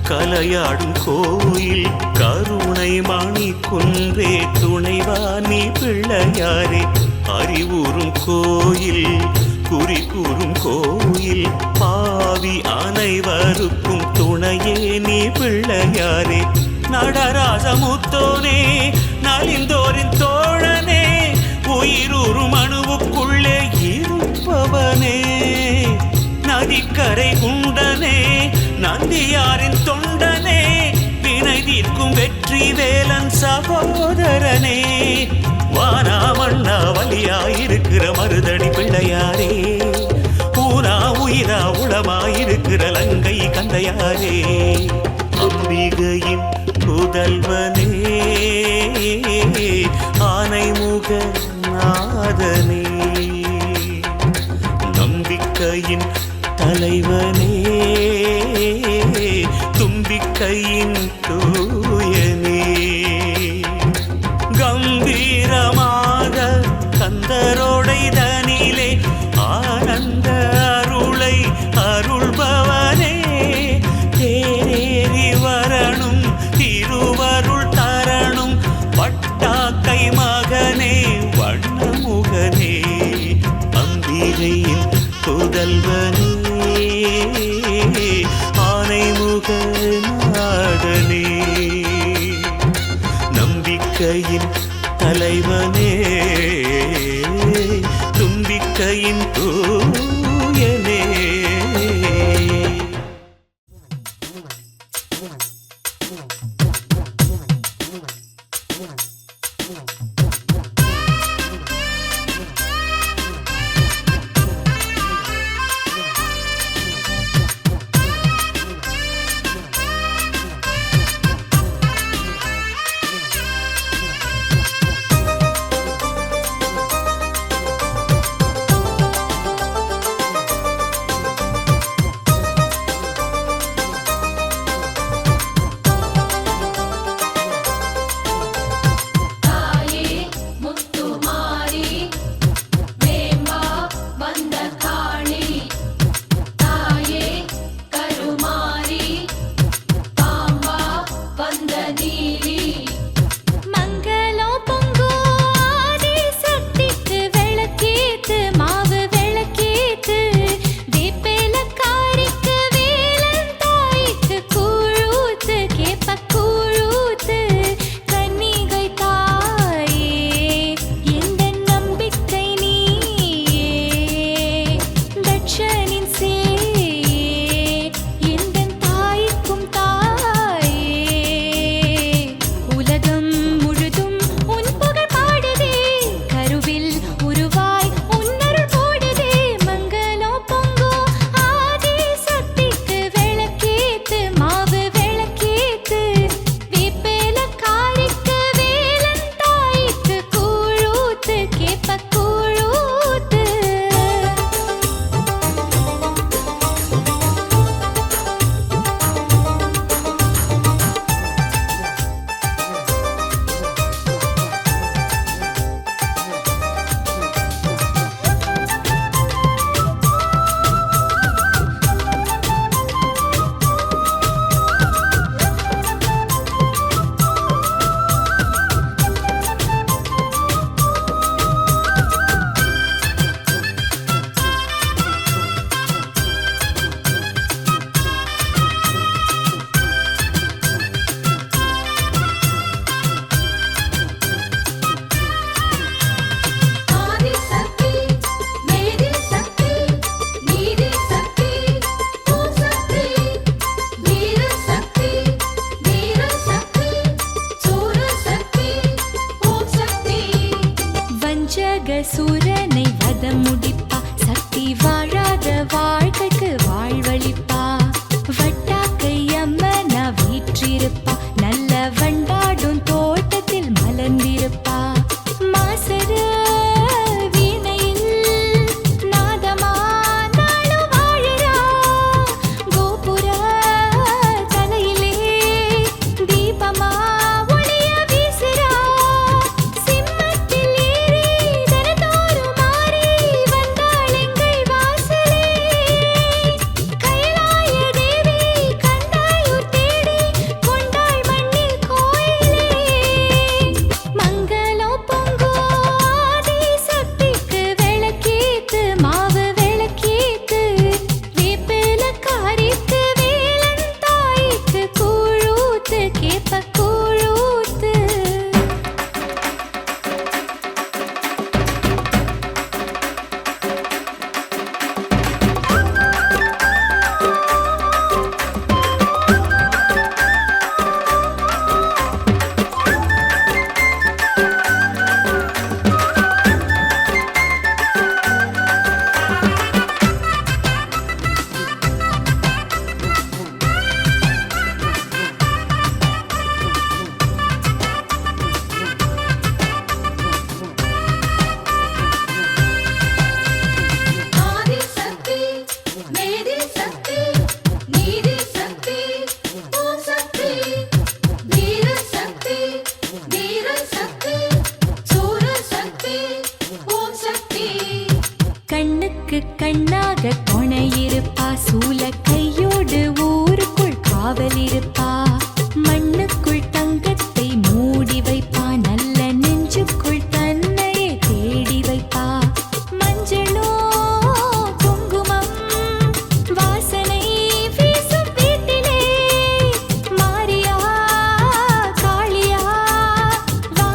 கலையாடும் கோயில் கருணை மணி குன்றே துணைவாணி பிள்ளையாரே அறிவுறும் கோயில் குறி கூறும் கோயில் பாவி அனைவருக்கும் துணையே நீ பிள்ளையாரே நடராசமுத்தோனே நலிந்தோரின் தோழனே உயிரூறும் அணுவுக்குள்ளே இருப்பவனே நதிக்கரை குண்டனே நந்தியாரின் தொண்டனே வினை தீர்க்கும் வெற்றி வேலன் சகோதரனே வானா மண்ணா வலியாயிருக்கிற மருதடி பிள்ளையாரே பூனா உயிரா உளமாயிருக்கிற லங்கை கந்தையாரே அம்பிகையின் புதல்வனே ஆனைமுக நாதனே நம்பிக்கையின் தலைவனே தும்பிக்கையின் தூயனே கம்பீரமாக கந்தரோடைதனிலே ஆனந்த அருளை அருள்பவனே தேரேறி வரணும் நம்பிக்கையின் தலைவனே, தும்பிக்கையின் தூயனே. சூரனை வதம் முடிப்பா, சக்தி வாழாத வாழ்க்கைக்கு வாழ்வழிப்பா, வட்டாக்கை அம்மனா வீற்றிருப்பா, நல்ல வண்டாடும் தோட்டத்தில் மலர்ந்திருப்பா, மாசர வீணையில் நாதமா நாளும் வாழறா, கோபுர தலையிலே தீபமா ஒளிய வீசுறா, சிம்மத்தில் ஏறி தனதோறும் மாறி வந்தாள் எங்கள் வாசலே, கைலாய தேவி கண்டாயூர் தேடி கொண்டாள் மண்ணில் கோயிலே, மங்களம் பொங்கும் ஆதி சக்திக்கு விளக்கேத்து, மாவு விளக்கேத்து, வேப்பில காரிக்கு வேலன் தாய்க்கு கூழூத்து, கேப்ப கூழூத்து. ஆதி சக்தி, மேதி சக்தி, நீதி சக்தி, ஓம் சக்தி, வீர சக்தி, வீர சக்தி, சூர சக்தி, ஓம் சக்தி. கண்ணுக்கு கண்ணாக துணை இருப்பா, சூல கையோடு ஊருக்குள் காவல் இருப்பா, மண்ணுக்குள் தங்கத்தை மூடி வைப்பா, நல்ல நெஞ்சுக்குள் தன்னையே தேடி வைப்பா, மஞ்சளோ குங்குமம் வாசனை வீசும் வீட்டிலே, மாரியா காளியா வா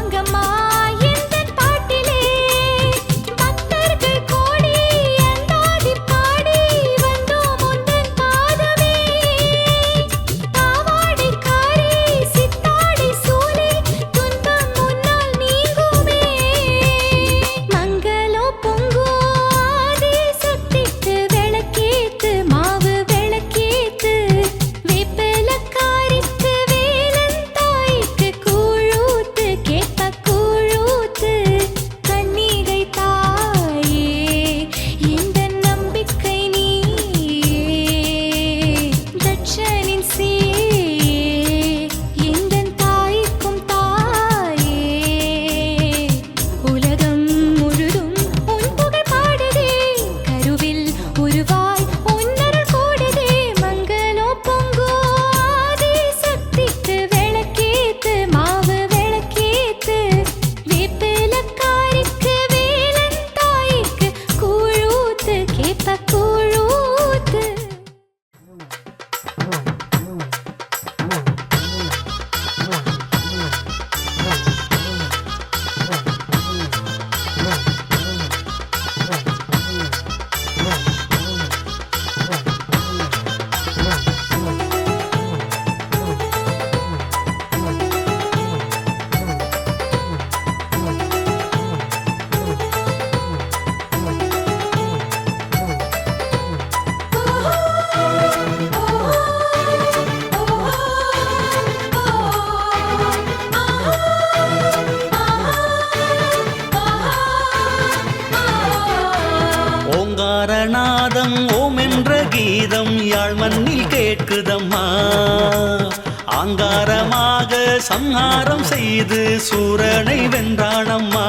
ஆங்காரமாக சம்ஹாரம் செய்து சூரனை வென்றானம்மா.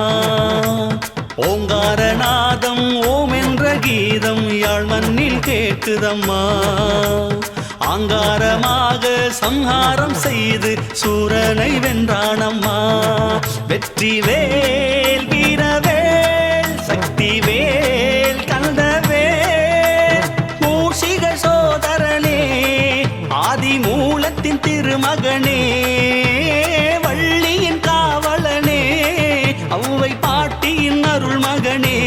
ஓங்காரநாதம் ஓம் என்ற கீதம் யாழ் மண்ணில் கேட்குதம்மா. ஆங்காரமாக சம்ஹாரம் செய்து சூரனை வென்றானம்மா. வெற்றி வேல் வீரவேல் சக்தி வேல் கந்தவேல் மூஷிக சோதரனே ஆதி மூலத்தின் திருமகனே வள்ளியின் காவலனே அவ்வை பாட்டியின் அருள் மகனே.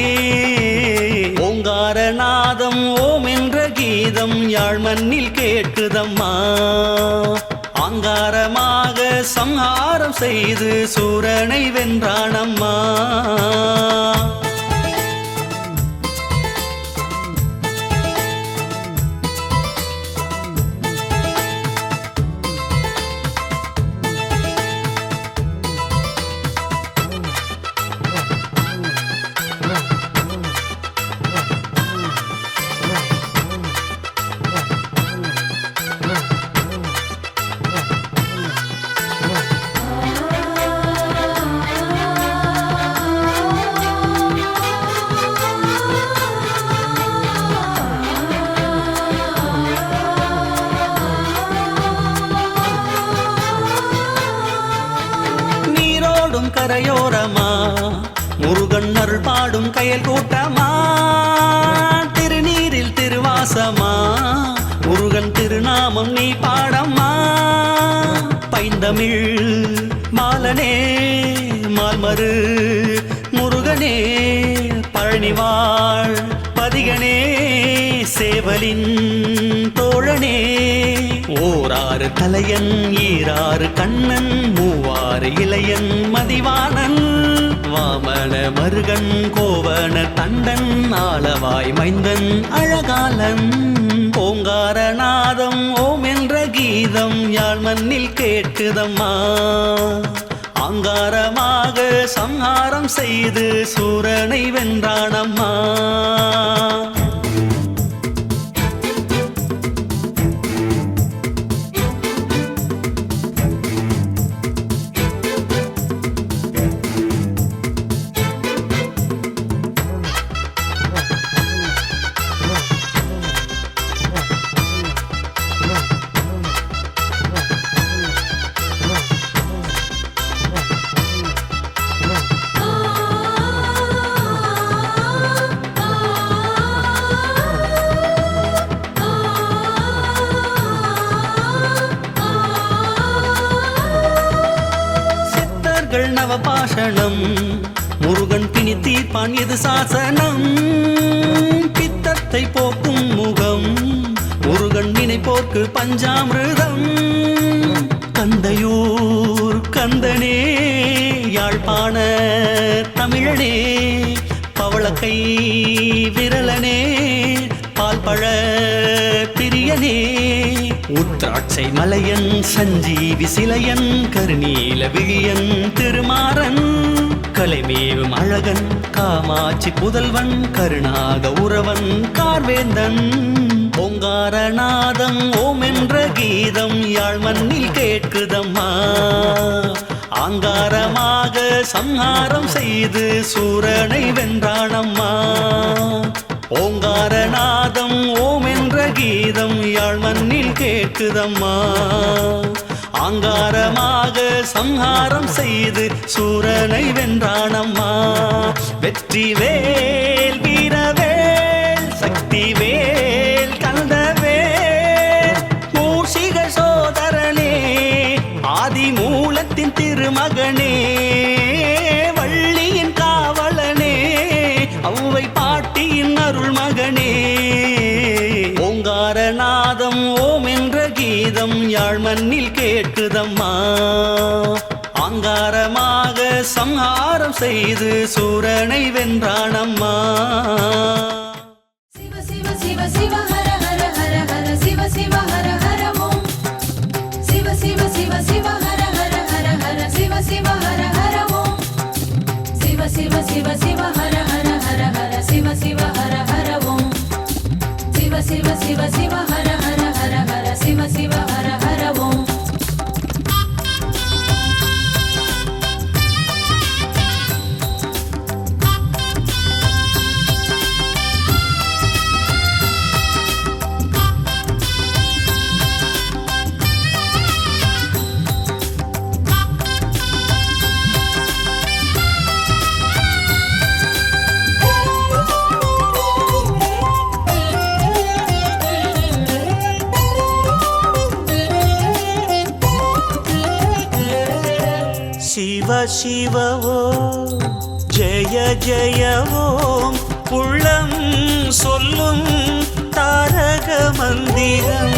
ஓங்காரநாதம் ஓம் என்ற கீதம் யாழ் மண்ணில் கேட்குதம்மா. ஆங்காரமாக சம்ஹாரம் செய்து சூரனை வென்றானம்மா. கரையோரமா முருகன் அருள் பாடும் கயல் கூட்டமா. திருநீரில் திருவாசமா முருகன் திருநாமம் நீ பாடம்மா. பைந்தமிழ் மாலனே மால்மரு முருகனே பழனிவாழ் பதிகனே சேவலின் தோழனே. ஓராறு தலையன் ஈராறு கண்ணன் மூவாறு இளையன் மதிவானன் வாமன மருகன் கோவன தண்டன் ஆளவாய் மைந்தன் அழகாலன். ஓங்காரநாதம் ஓம் என்ற கீதம் யாழ் மண்ணில் கேட்குதம்மா. ஆங்காரமாக சம்ஹாரம் செய்து சூரனை வென்றானம்மா. நவபாஷணம் முருகன் பிணி தீர்ப்பான் எது சாசனம். பித்தத்தை போக்கும் முகம் முருகன் நினைப்போர்க்கு பஞ்சாமிருதம். கந்தையூர் கந்தனே யாழ்ப்பாண தமிழனே பவளக்கை விரலனே பால்பழ பிரியனே. உத்ராட்சை மலையன் சஞ்சீவி சிலையன் கருநீல விழியன் திருமாறன் கலைமேவும் அழகன் காமாட்சி புதல்வன் கருணாக உறவன் கார்வேந்தன். ஓங்காரநாதம் ஓம் என்ற கீதம் யாழ் மண்ணில் கேட்குதம்மா. ஆங்காரமாக சம்ஹாரம் செய்து சூரனை வென்றானம்மா. ஓங்காரநாதம் ஓம் என்ற கீதம் யாழ் மண்ணில் கேட்குதம்மா. ஆங்காரமாக சம்ஹாரம் செய்து சூரனை வென்றானம்மா. வெற்றி வேல் வீரவேல் சக்தி வேல் கந்தவேல் மூஷிக சோதரனே ஆதி மூலத்தின் திருமகனே வள்ளியின் காவலனே அவ்வை பாட்டியின் அருள் மகனே. ஓங்காரநாதம் ஓம் என்ற கீதம் யாழ் மண்ணில் கேட்குதம்மா. ஆங்காரமாக சம்ஹாரம் செய்து சூரனை வென்றானம்மா. சிவ சிவ சிவ சிவ ஹர ஹர ஹர ஹர சிவ சிவ ஹர ஹர ஓம். சிவ சிவ சிவ சிவ ஹர ஹர ஹர ஹர சிவ சிவ ஹர ஹர ஓம். சிவ சிவ சிவ சிவ ஹர ஹர ஹர ஹர சிவ சிவ ஹர ஹர ஓம். சிவ சிவ சிவ சிவ ஹர ஹர ஹர ஹர சிவ சிவ ஹர ஹர ஓம். சிவ சிவ ஓம் ஜெய ஜெய ஓம் உள்ளம் சொல்லும் தாரக மந்திரம்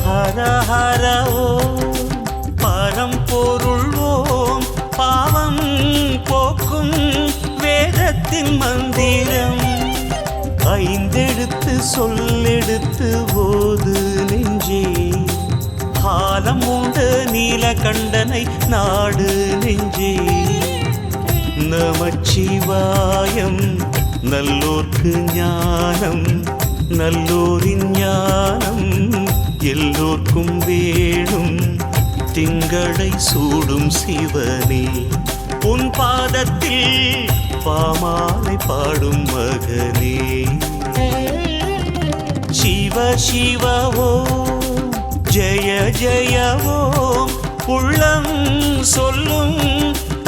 ஹர ஹர ஓம் பரம்பொருள் ஓம் பாவம் போக்கும் வேதத்தின் மந்திரம் ஐந்தெழுத்து சொல்லெடுத்து போது நெஞ்சே காலம் உண்டு நீலகண்டனை நாடு நெஞ்சே நமச்சிவாயம் நல்லோர்க்கு ஞானம் நல்லோரின் ஞானம் எல்லோர்க்கும் வேணும் திங்களை சூடும் சிவனே உன் பாதத்தில் பாமாலை பாடும் மகனே சிவ சிவ ஓம் ஜெய ஜெய ஓம் உள்ளம் சொல்லும்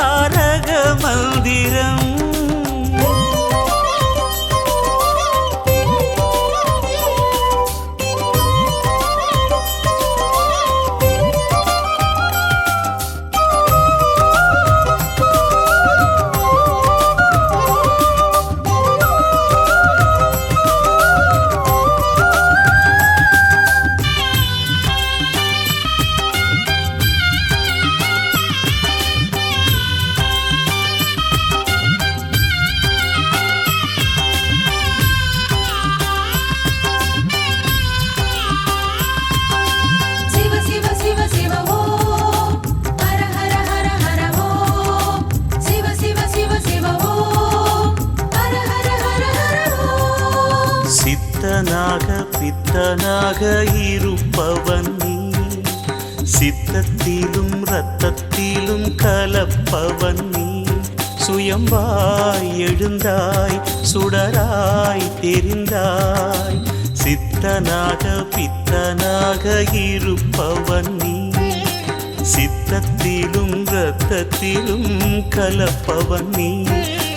தாரக மந்திரம் பித்தனாக இருப்பவன் நீ சித்தத்திலும் இரத்தத்திலும் கலப்பவன் நீ சுயம்பாய் எழுந்தாய் சுடராய் தெரிந்தாய் சித்தனாக பித்தனாக இருப்பவன் நீ சித்தத்திலும் இரத்தத்திலும் கலப்பவன் நீ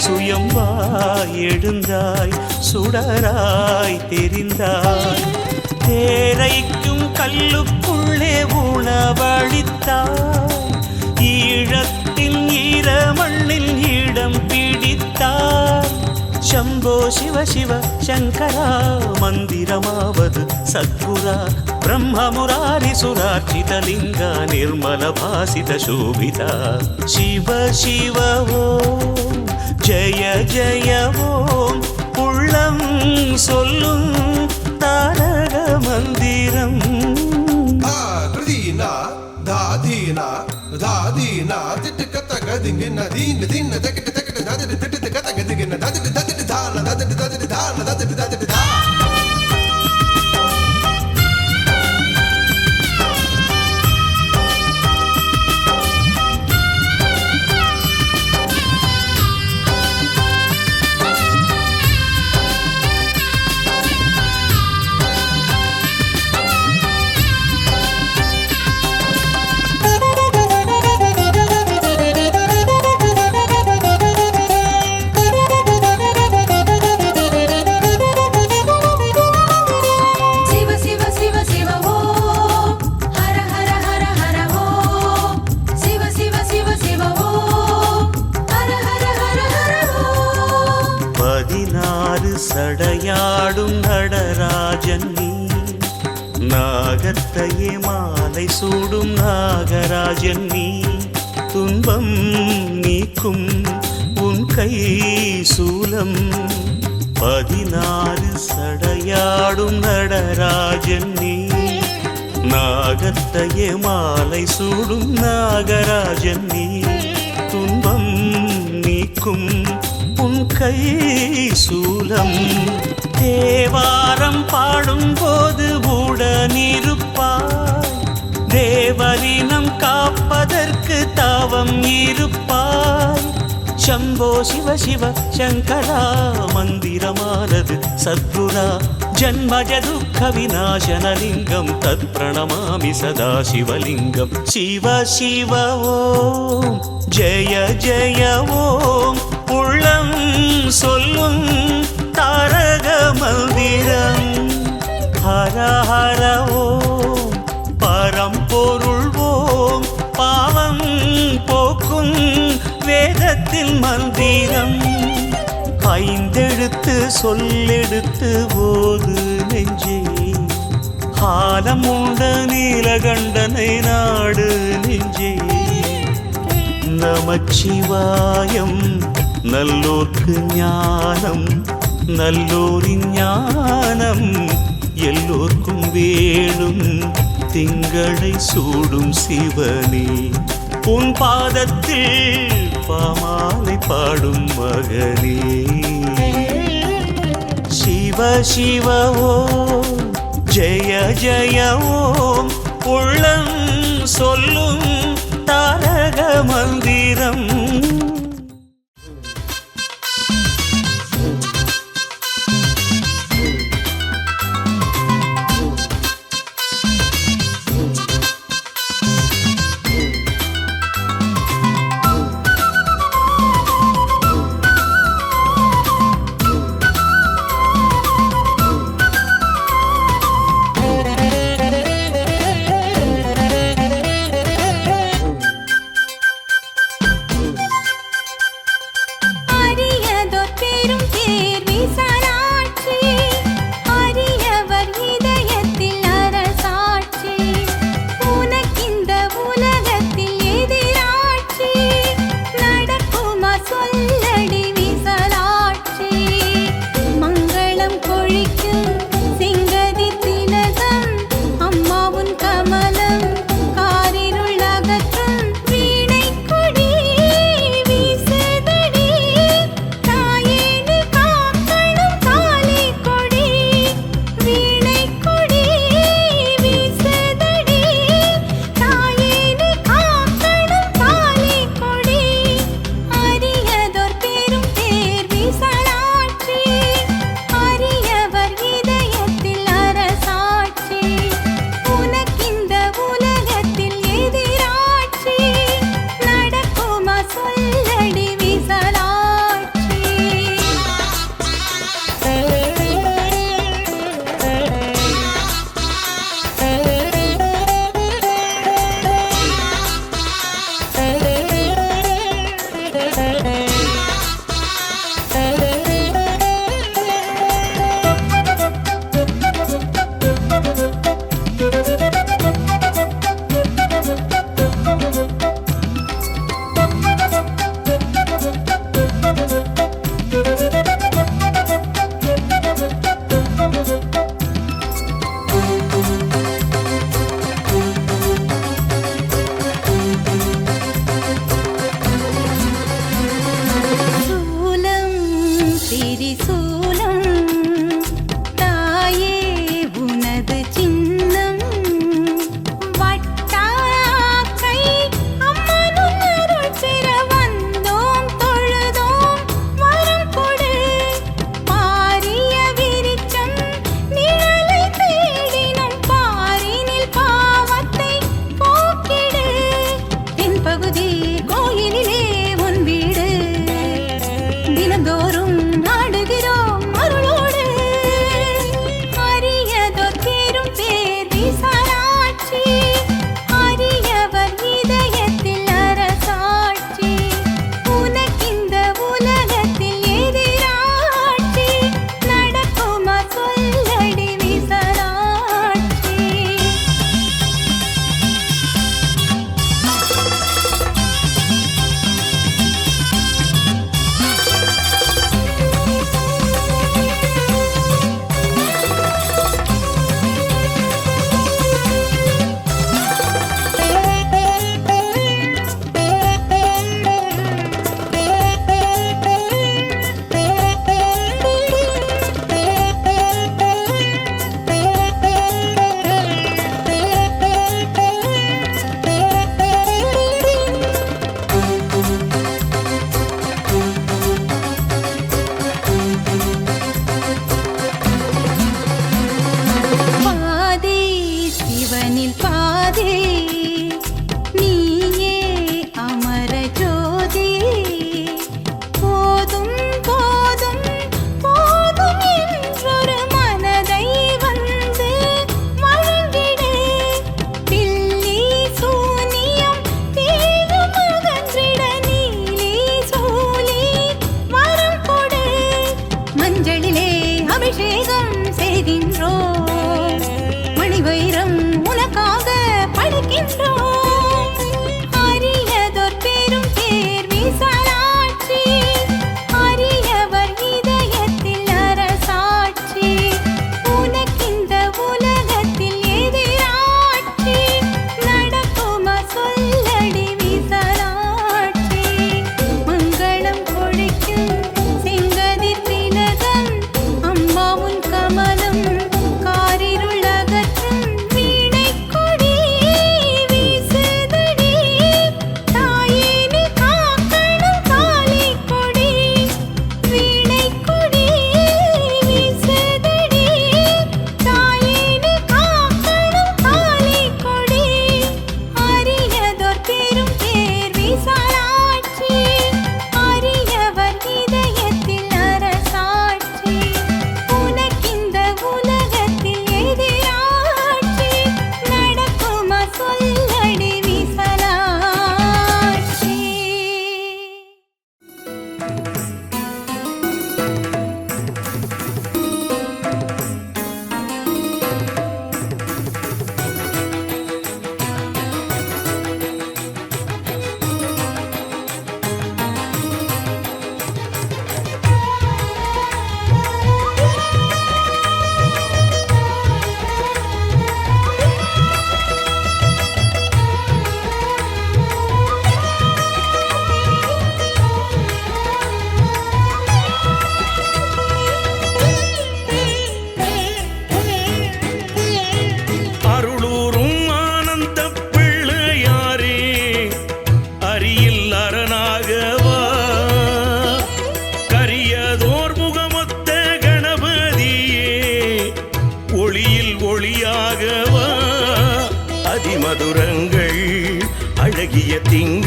சுயம்பாய் எழுந்தாய் சுடராய் தெரிந்தாய் தேரைக்கும் கல்லுக்குள்ளே உணவளித்தாய் ஈழத்தின் ஈரமண்ணில் இடம் பிடித்தாய் शम्भो शिव शिव शङ्करा मन्दिरमावद् सद्गुरा ब्रह्ममुरारिसुरार्चितलिङ्गा निर्मलभासितशोभिता शिव शिव ॐ जय जय ॐ உள்ளம் சொல்லும் தாரக மந்திரம் ஆதினா தாதீனா தாதீனா திட்டு கத்த கதிங்கின தீன தீன தக்கிட்டு தக்கிட்டு தாதிட்டு திட்டு கத்த கதிங்கின தாதிட்டு தாதிட்டு தான தாதிட்டு தாதிட்டு தான தாதிட்டு தாதிட்டு தா சடையாடும் நடராஜன் நீ நாகத்தையே மாலை சூடும் நாகராஜன் நீ துன்பம் நீக்கும் உன் கை சூலம் 16 சடையாடும் நடராஜன் நீ நாகத்தையே மாலை சூடும் நாகராஜன் நீ துன்பம் நீக்கும் உன் கை சூலம் தேவாரம் பாடும்போது உடனிருப்பாய் தேவரினம் காப்பதற்கு தாவம் இருப்பாய் शम्भो शिव शिव शङ्करा मन्दिरमानद् सद्गुरा जन्मज दुःख विनाशनलिङ्गं तत्प्रणमामि सदा शिवलिङ्गं शिव शिव ॐ जय जय ॐ உள்ளம் சொல்லும் தாரக மந்திரம் ஹர ஹர ஓம் பரம்பொருள் ஓம் பாவம் போக்கும் சொல்லெடுத்து போது நெஞ்சே ஆலம் உண்ட நீலகண்டனை நாடு நெஞ்சே நமச்சிவாயம் நல்லோர்க்கு ஞானம் நல்லோரின் ஞானம் எல்லோர்க்கும் வேணும் திங்களை சூடும் சிவனே உன் பாதத்தில் பாமாலை பாடும் மகனே சிவ சிவ ஓம் ஜெய ஜெய ஓம் உள்ளம் சொல்லும் தாரக மந்திரம்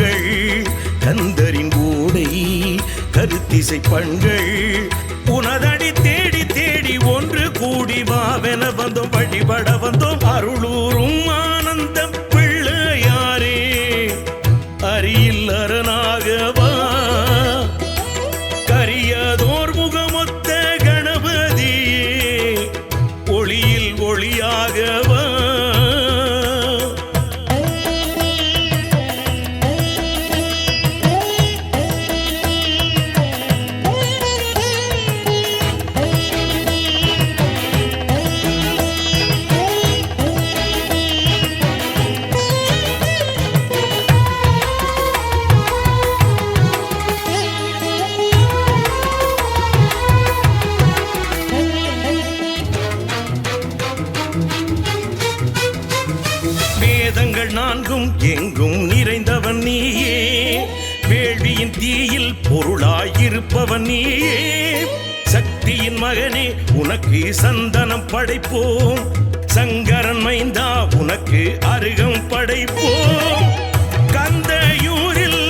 பண்கள் கந்தரின் கூடை கருத்திசை பண்கள் உனதடி தேடி தேடி ஒன்று கூடி வாவென வந்தோம் வழிபட வந்தோம் அருளூரும் ஆனந்த பிள்ளையாரே அரியில் அரணாகவா கரியதோர் முகமொத்த கணபதியே ஒளியில் ஒளியாகவா நான்கும் எங்கும் நிறைந்தவன் நீயே வேள்வியின் தீயில் பொருளாயிருப்பவன் நீயே சக்தியின் மகனே உனக்கு சந்தனம் படைப்போம் சங்கரன் மைந்தா உனக்கு அருகம் படைப்போம் கந்தையூரில்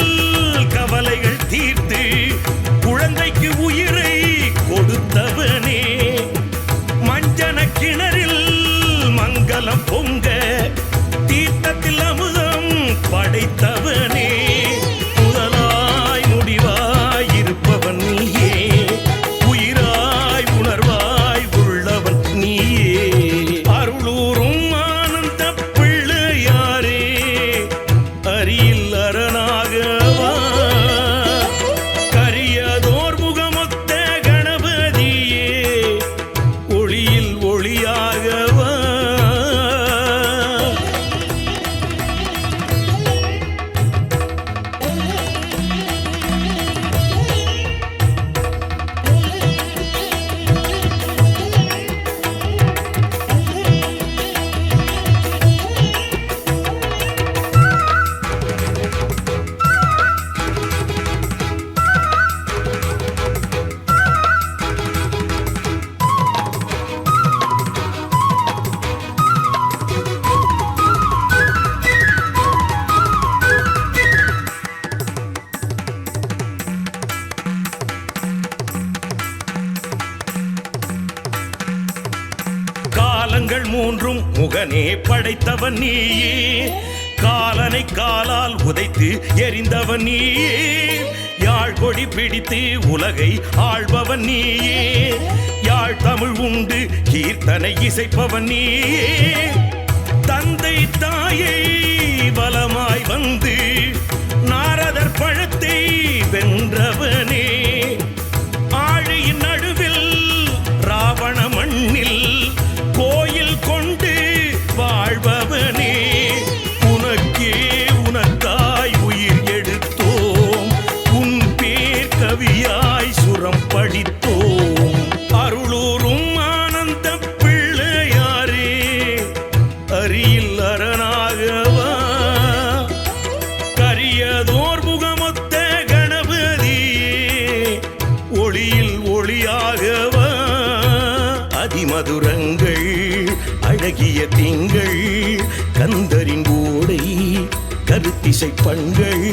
கவலைகள் தீர்த்து குழந்தைக்கு உயிரை கொடுத்தவனே மஞ்சன கிணறில் மங்களம் பொங்க தீர்த்தத்தில் அமுதம் படைத்தவனே முதலாய் முடிவாய் இருப்பவன் நீயே உயிராய் உணர்வாய் உள்ளவன் நீயே அருளூரும் ஆனந்த பிள்ளையாரே அரியில் அரணாகவா கரியதோர் முகமொத்த கணபதியே ஒளியில் ஒளியாகவா காலங்கள் மூன்றும் முகனே படைத்தவன் நீயே காலனை காலால் உதைத்து எரிந்தவன் நீயே யாழ் கொடி பிடித்து உலகை ஆள்பவன் நீயே யாழ் தமிழ் உண்டு கீர்த்தனை இசைப்பவன் நீயே தந்தை தாயை பலமாய் வந்து நாரதர் பழத்தை வென்றவனே ஆழியின் நடுவில் ராவண மண்ணில் கோயில் கொண்டு வாழ்பவனே உனக்கே உனக்காய் உயிர் எடுத்தோம் உன் பேர் கவியாய் சுரம் படித்தோம் அருளூரும் ஆனந்த பிள்ளையாரே அரியில் அரணாகவா கரியதோர் முகமொத்த கணபதியே ஒளியில் ஒளியாகவா அதிமதுரங்கள் அழகிய திங்கள் கந்தரின் கூடை கருத்திசை பண்கள்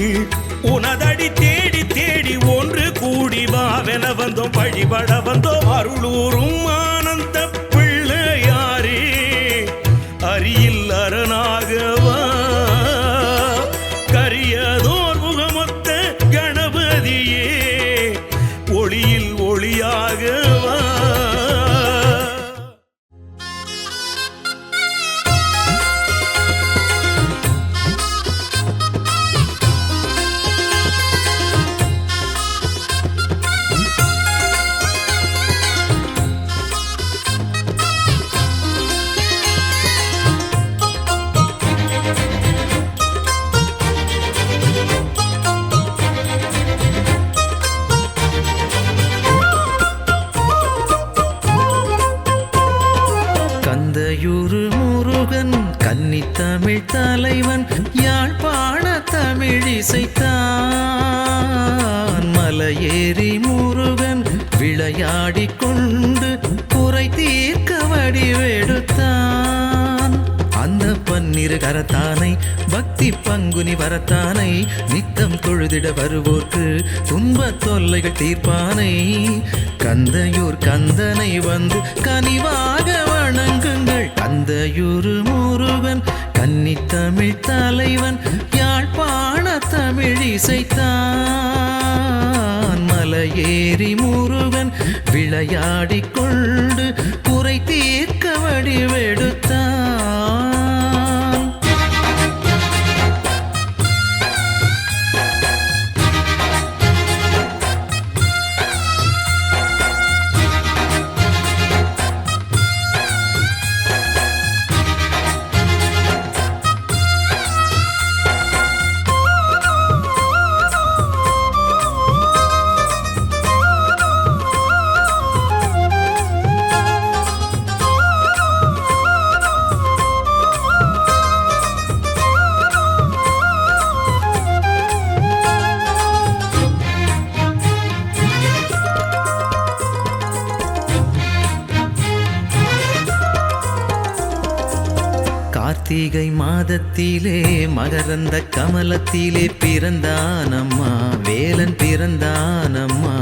உனதடி தேடி தேடி ஒன்று கூடி வாவென வந்தோம் வழிபட வந்தோம் அருளூரும் ஆனந்த பிள்ளையாரே அரியில் அரணாகவா கரியதோர் முகமொத்த கணபதியே ஒளியில் ஒளியாகவா கந்தையூரு முருகன் கன்னித்தமிழ் தலைவன் யாழ்ப்பாண தமிழ் இசைத்தான் மலையேறி முருகன் விளையாடிக் கொண்டு குறை தீர்க்க வடிவெடுத்தான் அந்த பன்னி பன்னிரு கரத்தானை பக்தி பங்குனி வரத்தானை நித்தம் தொழுதிட வருவோர்க்கு துன்பத் தொல்லைகள் தீர்ப்பானை கந்தையூர் கந்தனை வந்து கனிவாக வணங்குங்கள் கந்தையூர் முருகன் கன்னித்தமிழ் தலைவன் யாழ்ப்பாண தமிழ் இசைத்தான் மலையேறி முருகன் விளையாடிக் கொண்டு குறை தீர்க்க வடிவெடுத்தான். கார்த்திகை மாதத்திலே மகரந்த கமலத்திலே பிறந்தானம்மா வேலன் பிறந்தானம்மா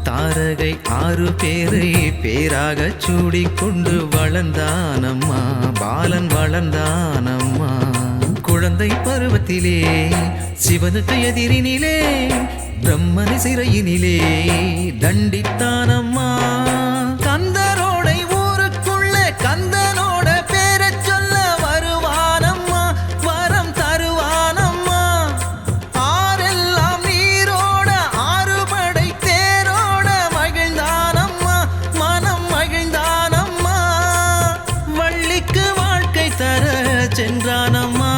தாரகை 6 பேரை பேராக சூடிக்கொண்டு வளர்ந்தானம்மா பாலன் வளர்ந்தானம்மா குழந்தை பருவத்திலே சிவனுக்கு எதிரினிலே பிரம்மனை சிறையினிலே தண்டித்தானம்மா கந்தரோடை ஊருக்குள்ள கந்தனோட பேரச் சொல்ல வருவானம்மா வரம் தருவானம்மா ஆரெல்லாம் நீரோட 6 படை தேரோட மகிழ்ந்தானம்மா மனம் மகிழ்ந்தானம்மா வள்ளிக்கு வாழ்க்கை தர சென்றானம்மா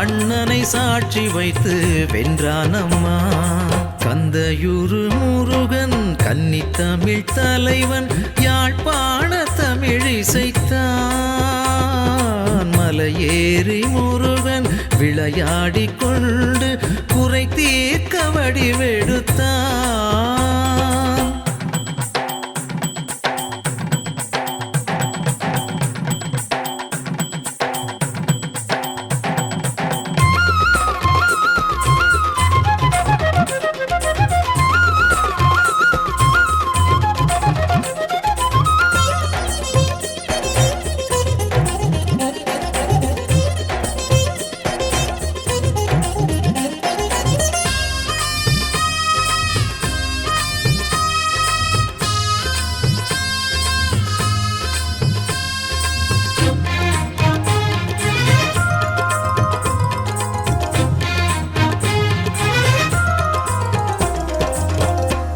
அண்ணனை சாட்சி வைத்து வென்றானம்மா கந்தையூர் முருகன் கன்னித்தமிழ் தலைவன் யாழ்ப்பாண தமிழ் இசைத்தான் மலையேறி முருகன் விளையாடிக் கொண்டு குறை தீர்க்க வடிவெடுத்தான்.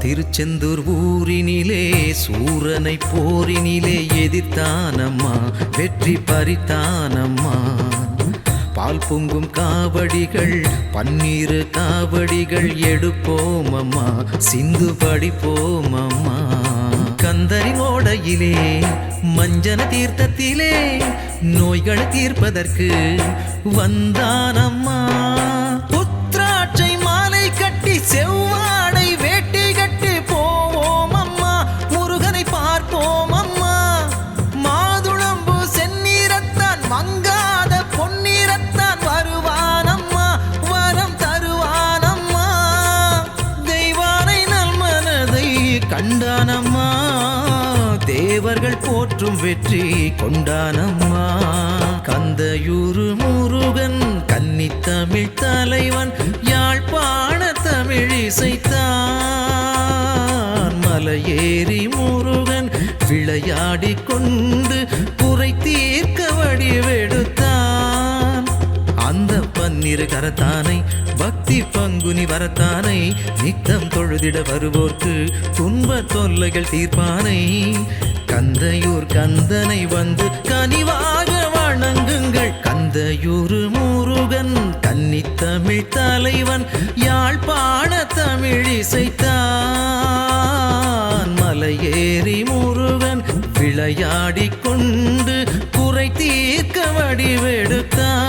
திருச்செந்தூர் ஊரினிலே சூரனை போரினிலே எதிர்த்தானம்மா வெற்றி பறித்தானம்மா பால் பொங்கும் காவடிகள் 12 காவடிகள் எடுப்போமம்மா சிந்து படிப்போமம்மா கந்தரின் ஓடையிலே மஞ்சன தீர்த்தத்திலே நோய்களை தீர்ப்பதற்கு வந்தானம்மா புத்ராட்சை மாலை கட்டி செவ்வாடை வேட்டி கட்டி போவோம் அம்மா முருகனை பார்ப்போம் அம்மா மாதுளம்பு செந்நீரத்தான் மங்காத பொன்னீரத்தான் வருவானம்மா வரம் தருவானம்மா தெய்வானை நல்மனதை கண்டானம்மா தேவர்கள் போற்றும் வெற்றி கொண்டானம்மா கந்தையூர் முருகன் கன்னித்தமிழ் தலைவன் யாழ்ப்பாண தமிழ் இசைத்தான் மலையேறி முருகன் விளையாடிக் கொண்டு குறை தீர்க்க வடிவெடுத்தான் அந்த 12 கரத்தானை பக்தி பங்குனி வரத்தானை நித்தம் தொழுதிட வருவோர்க்கு துன்ப தொல்லைகள் தீர்ப்பானை கந்தையூர் கந்தனை வந்து கனிவாக வணங்குங்கள் கந்தையூர் முருகன் கன்னித்தமிழ் தலைவன் யாழ்ப்பாண தமிழ் இசைத்தான் மலையேறி முருகன் விளையாடிக் கொண்டு குறை தீர்க்க வடிவெடுத்தான்.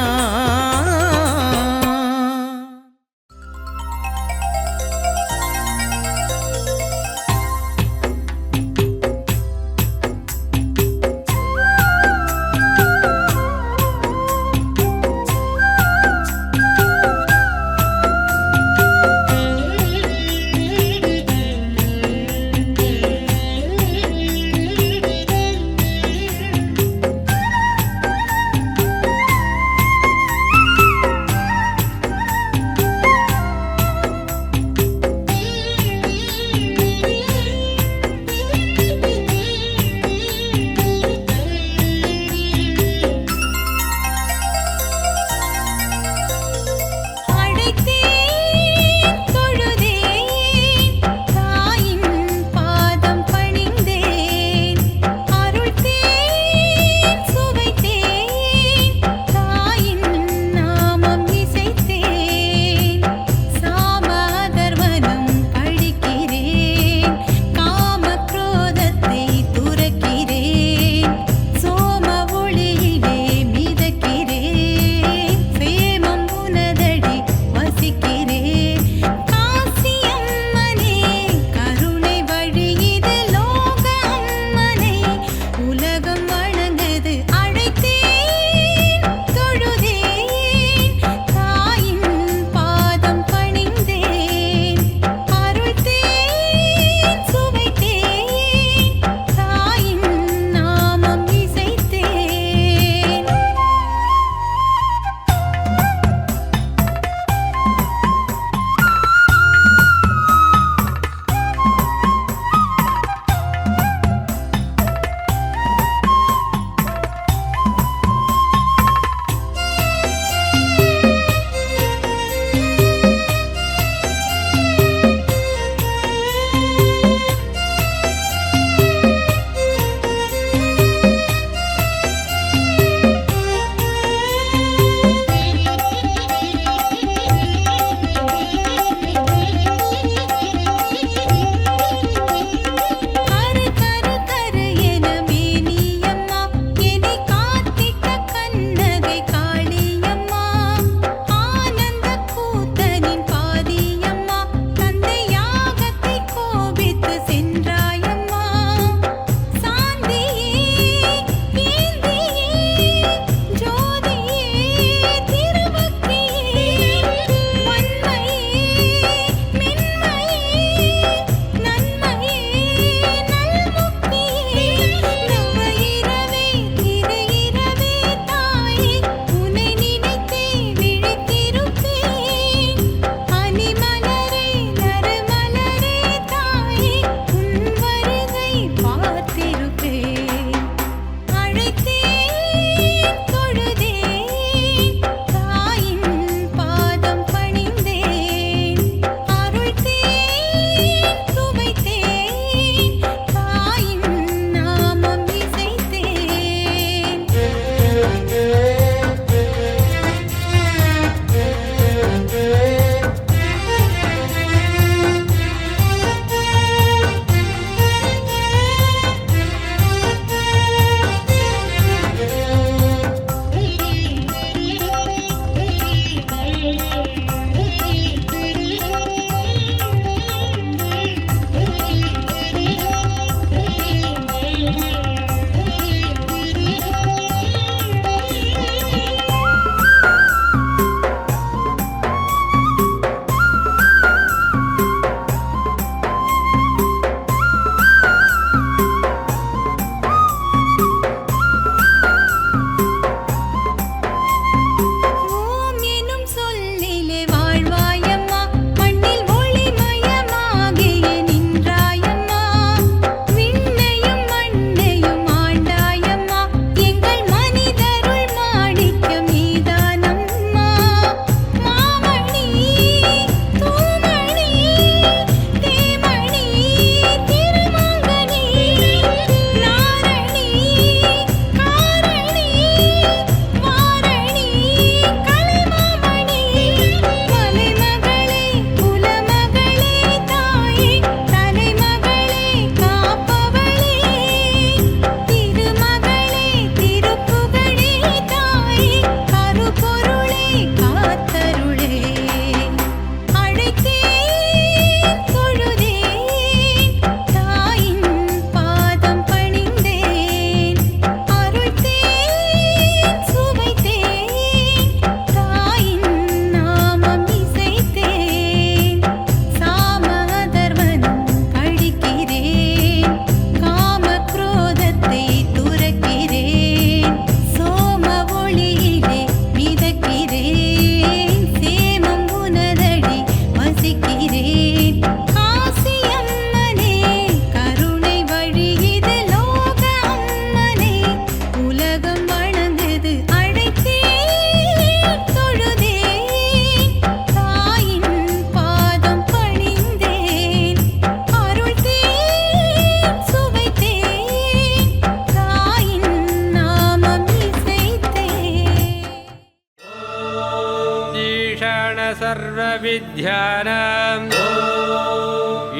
सर्वविद्यानाम्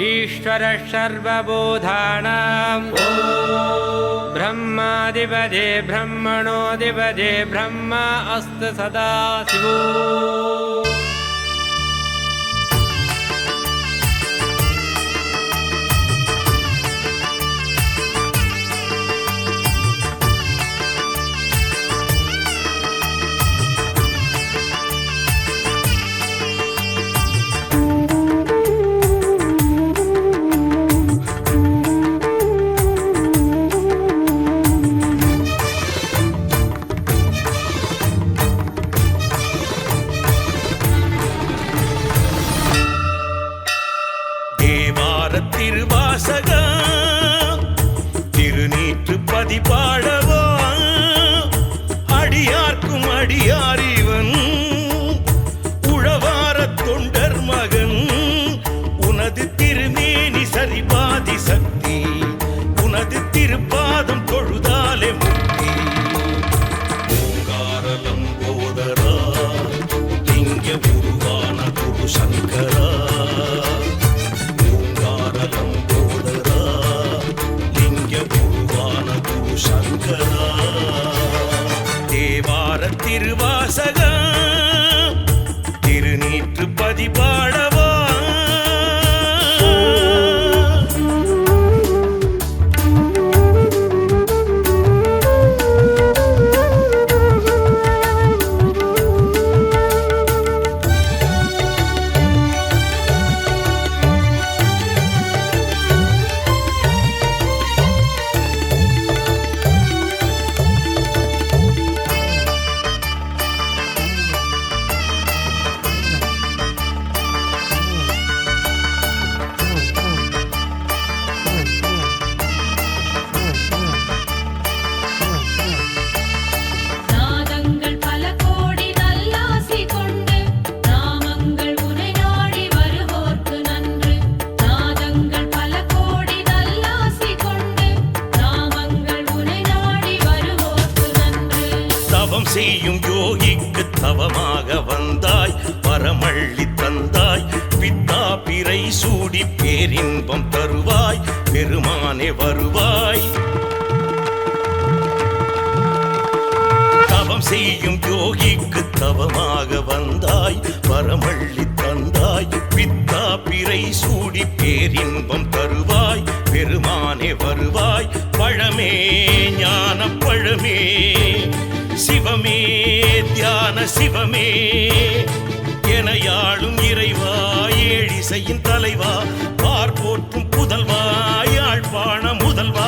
ईश्वरः सर्वबोधानाम् ब्रह्माधिपते ब्रह्मणोऽधिपते ब्रह्मा अस्तु सदा शिवो। திருவாசகா திருநீற்றுப்பதி பாடவா அடியார்க்கும் அடியாரிவன் உழவாரத் தொண்டர் மகன் உனது திருமேனி சரிபாதி சக்தி உனது திருப்பாதம் தொழுதாலே முக்தி ஓங்காரலம் போதரா லிங்க உருவான குரு சங்கரா சங்கரா தேவார திருவாசகா திருநீற்றுப்பதி பாடவா செய்யும் யோகிக்கு தவமாக வந்தாய் பரமள்ளி தந்தாய் பித்தா பிறை சூடி பேரின்பம் தருவாய் பெருமானே வருவாய் தவம் செய்யும் யோகிக்கு தவமாக வந்தாய் பரமள்ளி தந்தாய் பித்தா பிறை சூடி பேரின்பம் தருவாய் பெருமானே வருவாய் பழமே ஞான பழமே சிவமே தியான சிவமே எனையாளும் இறைவா ஏழிசையின் தலைவா பார்ப்போற்றும் புதல்வா யாழ்ப்பாண முதல்வா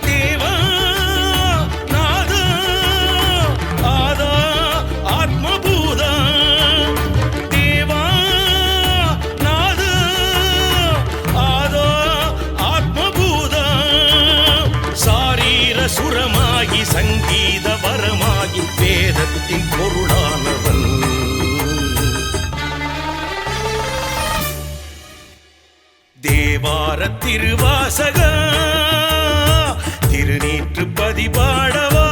தேவா நாதா ஆதா ஆத்மபூதா தேவா நாதா ஆதா ஆத்மபூதா சாரீர சுரமாகி சங்கீத வரமாகி வேதத்தின் பொருளானவன் தேவார திருவாசகா திருநீற்றுப்பதி பாடவா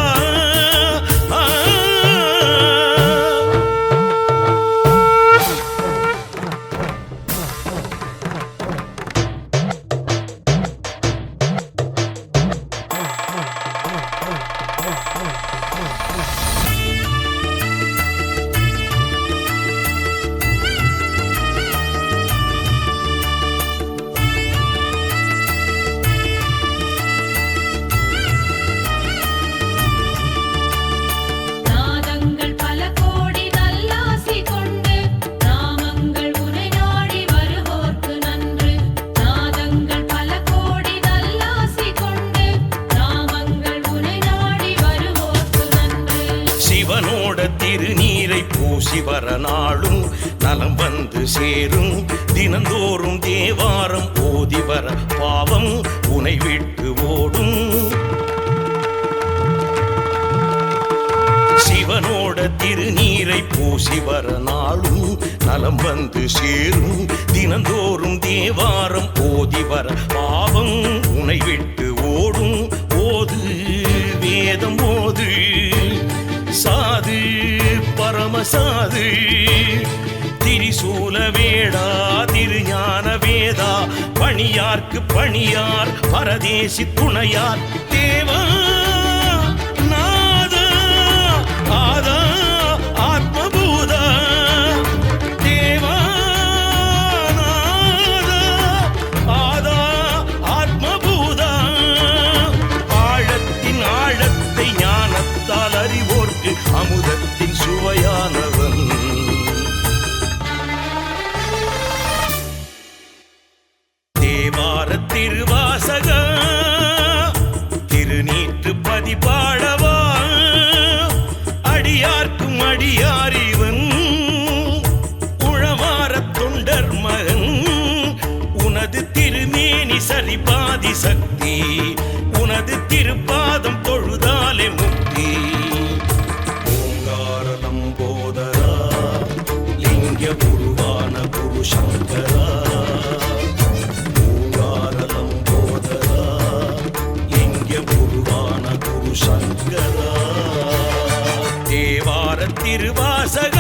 திருநீரை பூசி வர நாளும் நலம் வந்து சேரும் தினந்தோறும் தேவாரம் ஓதி வர பாவம் உனை விட்டு ஓடும் சிவனோட திருநீரை பூசி வர நாளும் நலம் வந்து சேரும் தினந்தோறும் தேவாரம் ஓதி வர பாவம் உனை விட்டு ஓடும் ஓது வேதம் ஓது சாது பரமசாது திரிசூல வேள வேடா திருஞான வேதா பணியார்க்கு பணியார் பரதேசி துணையார் தேவா நாதா ஆதா ஆத்மபூதா தேவா நாதா ஆதா ஆத்மபூதா ஆழத்தின் ஆழத்தை ஞானத்தால் அறிவோர்க்கு அமுதத்தின் சுவையானவன் தேவார திருவாசக திருநீற்று பதிபாடவா அடியார்க்கும் அடியாரிவன் உழவார தொண்டர் மகன் உனது திருமேனி சரிபாதி சக்தி உனது திருப்பாதம் தொழுதாலே முக்தி ஓங்கார லம்போதரா லிங்க குருவான குரு சங்கரா ஓங்கார லம்போதரா லிங்க குருவான குரு சங்கரா தேவார திருவாசக